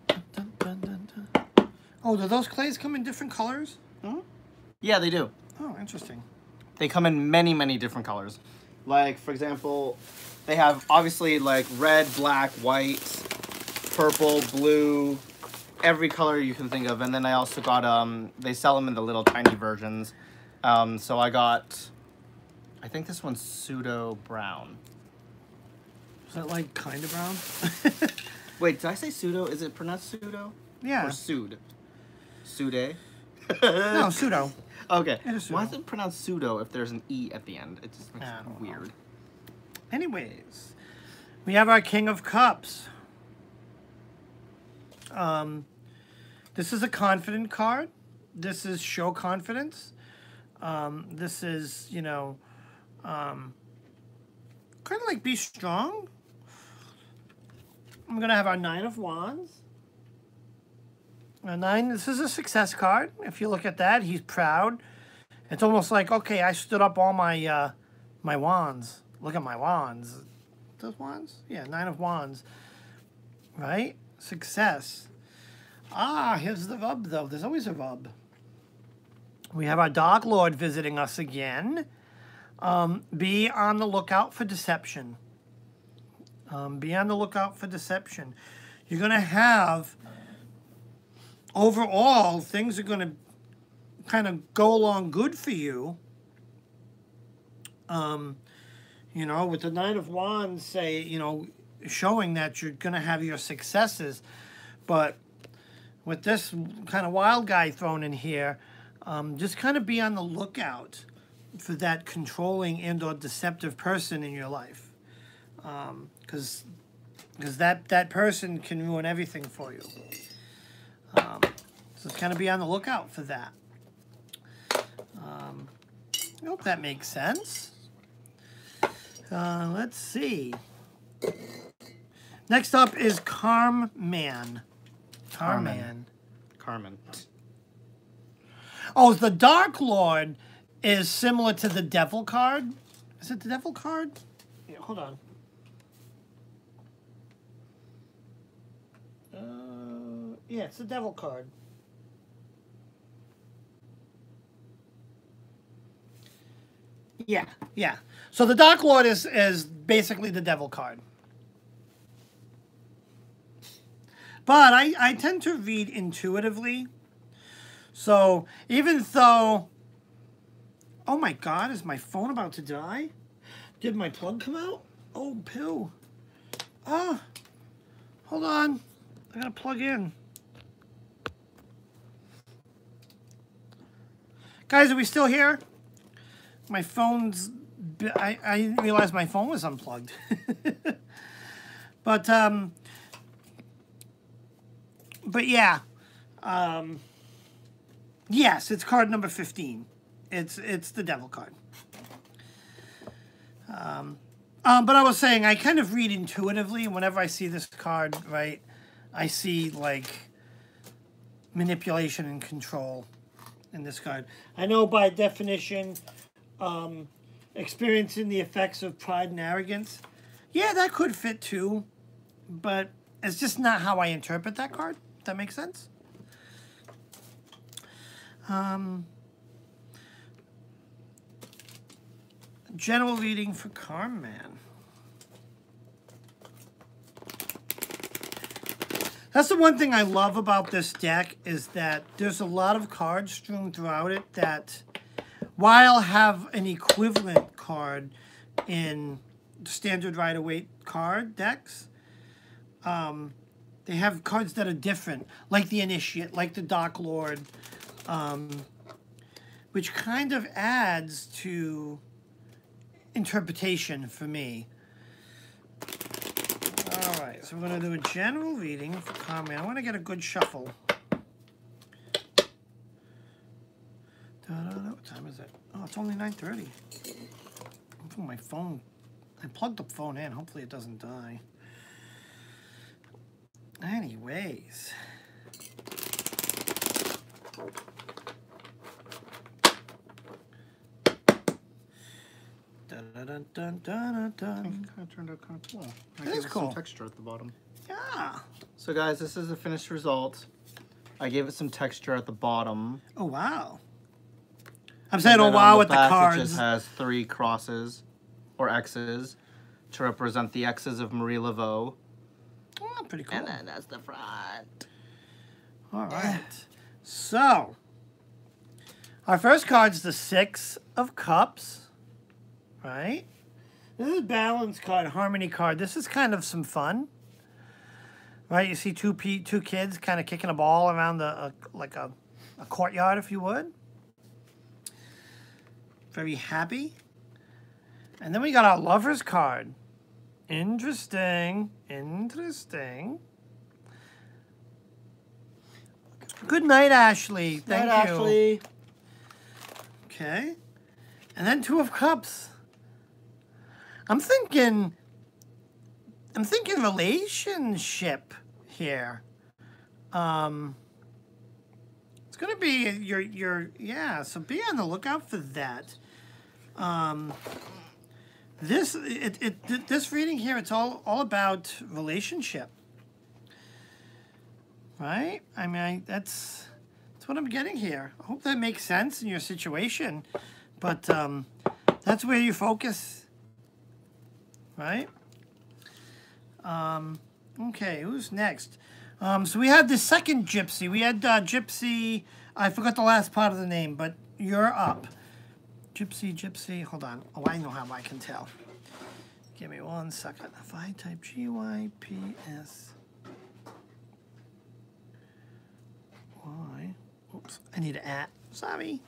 Dun, dun, dun, dun. Oh, do those clays come in different colors? Hmm? Yeah, they do. Oh, interesting. They come in many, many different colors. Like, for example, they have obviously like red, black, white, purple, blue, every color you can think of. And then I also got, they sell them in the little tiny versions. So I got, I think this one's pseudo brown. Is that like kind of brown? Wait, did I say pseudo? Is it pronounced pseudo? Yeah. Or pseudo? Pseudo? No, pseudo. Okay. Pseudo. Why is it pronounced pseudo if there's an E at the end? It just makes I it don't weird. know. Anyways, we have our King of Cups. This is a confident card. This is show confidence. This is, you know, kind of like be strong. I'm going to have our Nine of Wands. A 9, this is a success card. If you look at that, he's proud. It's almost like, okay, I stood up all my my wands. Look at my wands. Those wands? Yeah, 9 of Wands. Right? Success. Ah, here's the rub, though. There's always a rub. We have our Dark Lord visiting us again. Be on the lookout for deception. Be on the lookout for deception. You're going to have, overall, things are going to kind of go along good for you. You know, with the Nine of Wands, say, you know, showing that you're going to have your successes. But with this kind of wild guy thrown in here, just kind of be on the lookout for that controlling and or deceptive person in your life. Because that person can ruin everything for you. So kind of be on the lookout for that. I hope that makes sense. Let's see. Next up is Carmen. Carmen. Oh, the Dark Lord is similar to the Devil card. Is it the Devil card? Yeah, hold on. Yeah, it's the Devil card. Yeah. So the Dark Lord is basically the Devil card. But I tend to read intuitively. So even though... Oh my God, is my phone about to die? Did my plug come out? Oh, poo. Oh, hold on. I gotta plug in. Guys, are we still here? My phone's... I didn't realize my phone was unplugged. But yeah. Yes, it's card number 15. It's the Devil card. But I was saying, I kind of read intuitively. Whenever I see this card, right, I see, like, manipulation and control in this card. I know by definition, experiencing the effects of pride and arrogance. Yeah, that could fit too. But it's just not how I interpret that card. If that makes sense? General reading for Carmen. That's the one thing I love about this deck, is that there's a lot of cards strewn throughout it that, while have an equivalent card in standard Rider-Waite card decks, they have cards that are different, like the Initiate, like the Dark Lord, which kind of adds to interpretation for me. All right, so we're going to do a general reading for Carmen. I want to get a good shuffle. What time is it? Oh, it's only 9:30. I'm putting my phone. I plugged the phone in. Hopefully it doesn't die. Anyways. Dun, dun, dun, dun, dun. I think it kind of turned out kind of cool. I That gave is it cool. some texture at the bottom. Yeah. So guys, this is the finished result. I gave it some texture at the bottom. Oh, wow. I'm saying, And oh, then wow, on with the back, cards. It just has 3 crosses, or X's, to represent the X's of Marie Laveau. Oh, pretty cool. And then that's the front. All right. So, our first card's the 6 of Cups. Right? This is a balance card, harmony card. This is kind of some fun. Right? You see two kids kind of kicking a ball around like a courtyard, if you would. Very happy. And then we got our Lovers card. Interesting. Interesting. Good night, Ashley. Thank you. Ashley. Okay. And then 2 of Cups. I'm thinking relationship here. It's gonna be your yeah, so be on the lookout for that. This reading here, it's all about relationship. Right? I mean, that's what I'm getting here. I hope that makes sense in your situation. But That's where you focus, right? Okay, who's next? So we had the second gypsy. We had gypsy. I forgot the last part of the name, but you're up. Gypsy. Hold on. Oh, I know how I can tell. Give me 1 second. If I type GYPS. Y. Oops. I need to add. Sorry.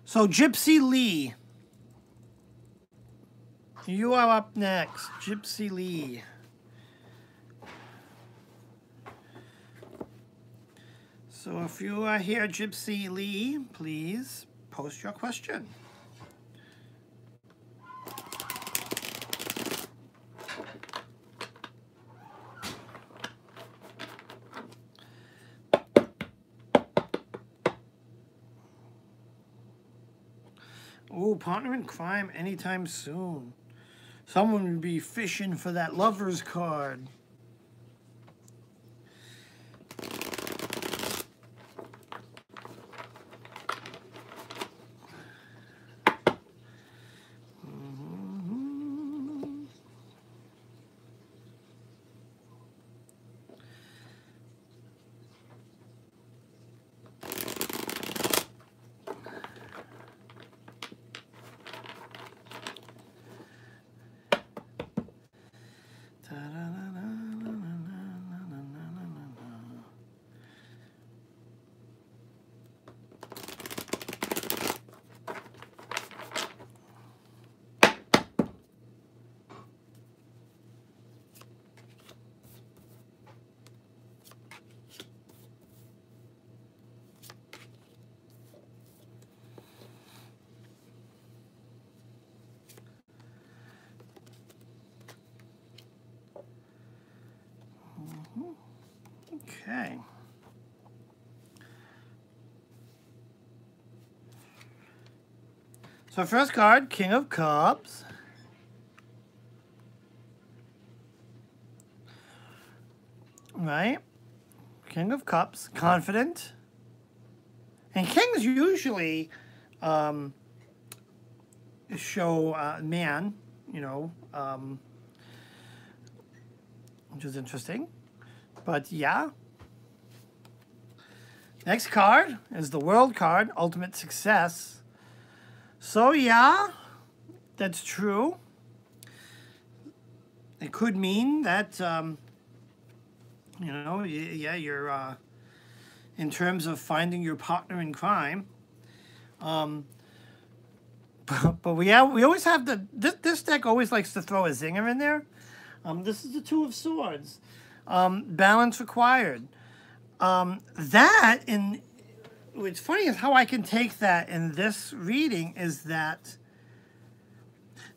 So Gypsy Lee. You are up next. Gypsy Lee. So if you are here, Gypsy Lee, please post your question. Oh, partner in crime anytime soon. Someone would be fishing for that lover's card. Okay. So first card, King of Cups. Right? King of Cups, confident. And kings usually show man, you know, which is interesting. But yeah. Next card is the World card, Ultimate Success. So yeah, that's true. It could mean that, you know, yeah, you're, in terms of finding your partner in crime. But we always have this deck always likes to throw a zinger in there. This is the Two of Swords. Balance required. What's funny is how I can take that in this reading is that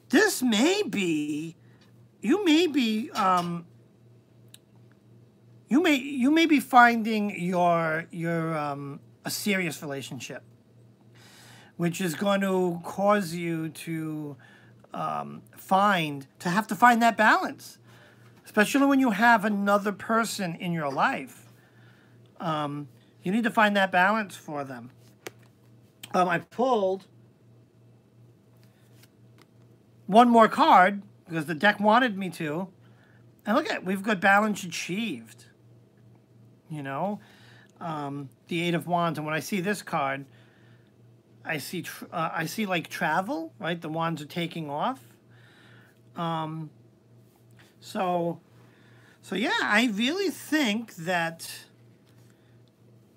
this may be, you may be finding a serious relationship, which is going to cause you to have to find that balance, especially when you have another person in your life. You need to find that balance for them. I pulled one more card because the deck wanted me to. And look at it, we've got balance achieved. You know, the Eight of Wands. And when I see this card, I see like travel, right? The wands are taking off. So yeah, I really think that,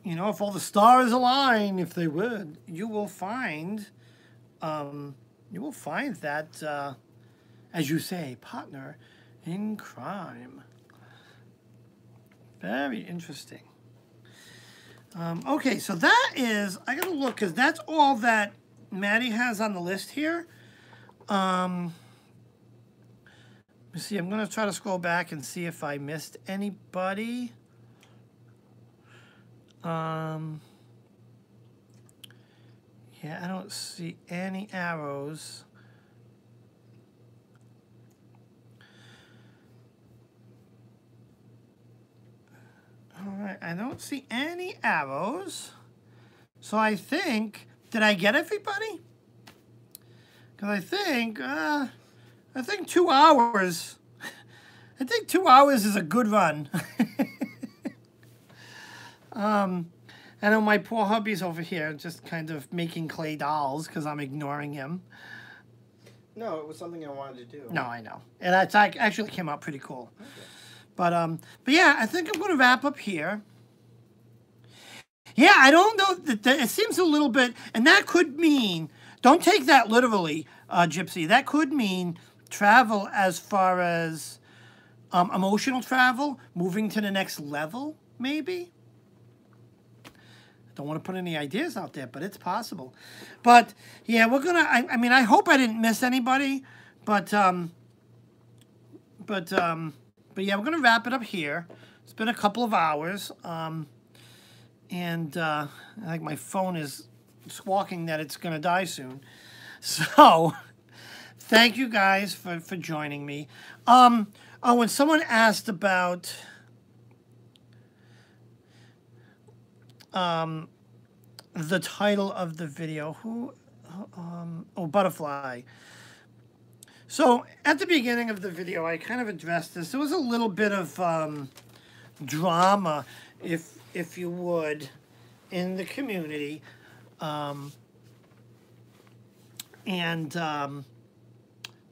you know, if all the stars align, if they would, you will find that, as you say, partner in crime. Very interesting. Okay, so that is, I gotta look, because that's all that Maddie has on the list here. Let me see, I'm gonna try to scroll back and see if I missed anybody. Yeah, I don't see any arrows. right, I don't see any arrows. So I think, did I get everybody? Because I think 2 hours. I think 2 hours is a good run. I know my poor hubby's over here just kind of making clay dolls because I'm ignoring him. No, it was something I wanted to do. No, I know. And it actually came out pretty cool. Okay. But yeah, I think I'm going to wrap up here. Yeah, I don't know. It seems a little bit, and that could mean, don't take that literally, Gypsy. That could mean travel as far as emotional travel, moving to the next level, maybe. Don't want to put any ideas out there, but it's possible. But yeah, we're gonna. I mean, I hope I didn't miss anybody, but yeah, we're gonna wrap it up here. It's been a couple of hours, and I think my phone is squawking that it's gonna die soon. So, thank you guys for joining me. Oh, when someone asked about the title of the video, butterfly. So at the beginning of the video, I kind of addressed this. There was a little bit of drama, if you would, in the community, and kind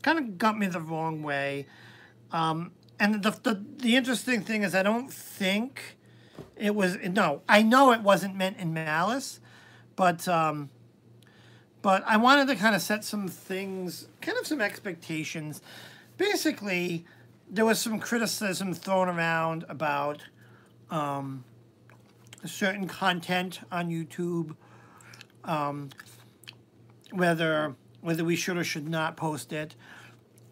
of got me the wrong way. And the interesting thing is, I don't think it was, no, I know it wasn't meant in malice, but I wanted to kind of set some things, kind of some expectations. Basically, there was some criticism thrown around about certain content on YouTube, whether we should or should not post it,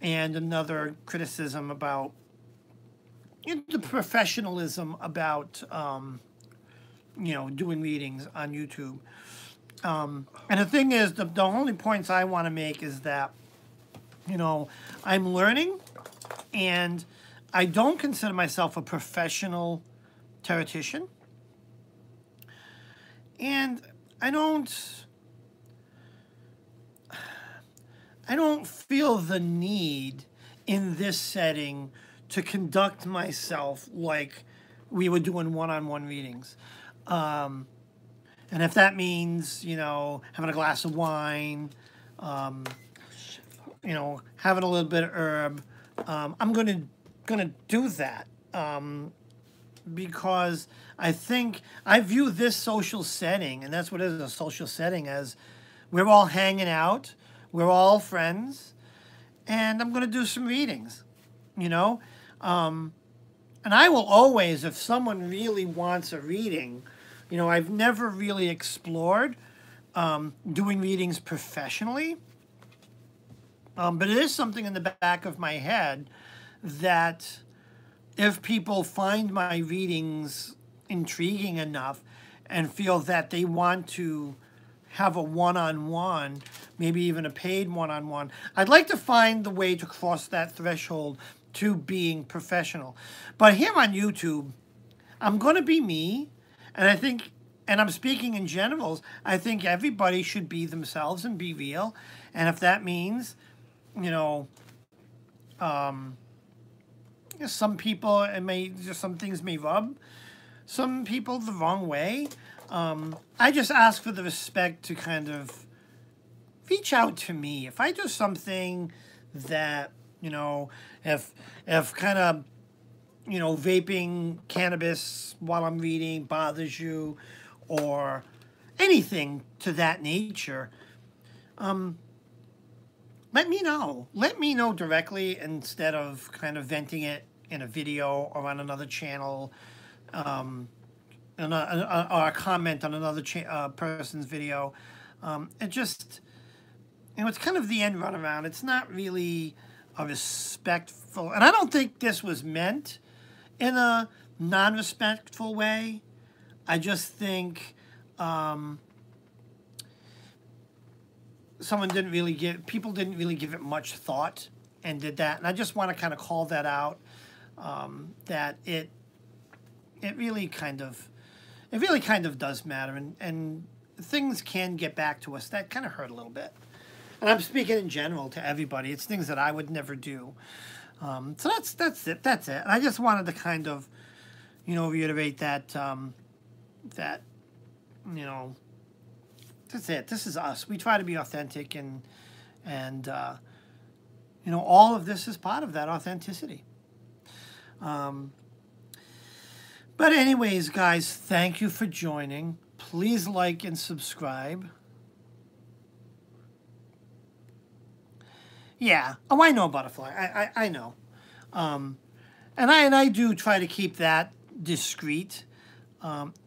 and another criticism about the professionalism about, doing readings on YouTube. And the thing is, the only points I want to make is that, I'm learning, and I don't consider myself a professional tarotician. And I don't feel the need in this setting to conduct myself like we were doing one-on-one readings. And if that means, having a glass of wine, having a little bit of herb, I'm gonna do that. Because I view this social setting, and that's what it is, a social setting, as we're all hanging out, we're all friends, and I'm gonna do some readings, and I will always, if someone really wants a reading, I've never really explored doing readings professionally, but it is something in the back of my head that if people find my readings intriguing enough and feel that they want to have a one-on-one, maybe even a paid one-on-one, I'd like to find the way to cross that threshold to being professional. But here on YouTube, I'm going to be me, and I think, and I'm speaking in generals, I think everybody should be themselves and be real. And if that means, some people, some things may rub some people the wrong way. I just ask for the respect to kind of reach out to me. If I do something that, if kind of, vaping cannabis while I'm reading bothers you, or anything to that nature, let me know. Let me know directly instead of kind of venting it in a video or on another channel, or a comment on another person's video. It just, it's kind of the end run around. It's not really a respectful, and I don't think this was meant in a non-respectful way. I just think people didn't really give it much thought and did that. And I just want to kind of call that out, that it it really kind of does matter, and things can get back to us that kind of hurt a little bit. And I'm speaking in general to everybody. It's things that I would never do. So that's it. That's it. And I just wanted to kind of, reiterate that that, that's it. This is us. We try to be authentic, and all of this is part of that authenticity. But anyways, guys, thank you for joining. Please like and subscribe. Yeah. Oh, I know, Butterfly. I know. And I do try to keep that discreet.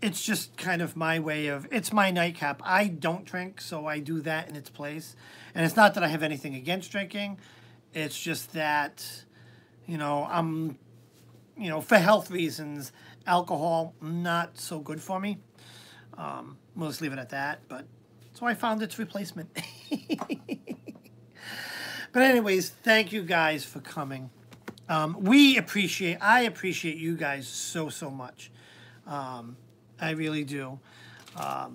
It's just kind of my way of, it's my nightcap. I don't drink, so I do that in its place. And it's not that I have anything against drinking. It's just that, I'm, for health reasons, alcohol, not so good for me. We'll just leave it at that. But so I found its replacement. But anyways, thank you guys for coming. I appreciate you guys so much. I really do. I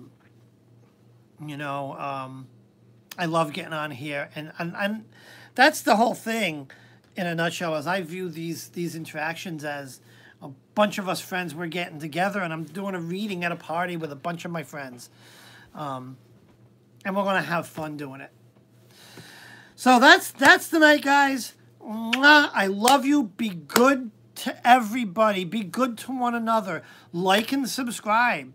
love getting on here, and that's the whole thing in a nutshell. Is I view these interactions as a bunch of us friends, we're getting together, and I'm doing a reading at a party with a bunch of my friends, and we're gonna have fun doing it. So that's the night, guys. Mwah. I love you. Be good to everybody. Be good to one another. Like and subscribe.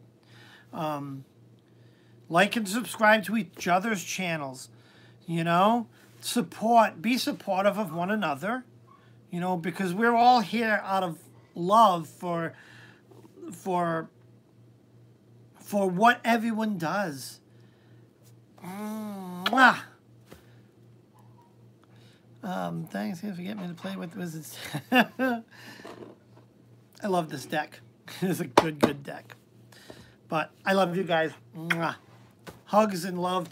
Like and subscribe to each other's channels. Support. Be supportive of one another. Because we're all here out of love for what everyone does. Mwah. Thanks for getting me to play with Wizards. I love this deck. It's a good deck. But I love you guys. Mwah. Hugs and love.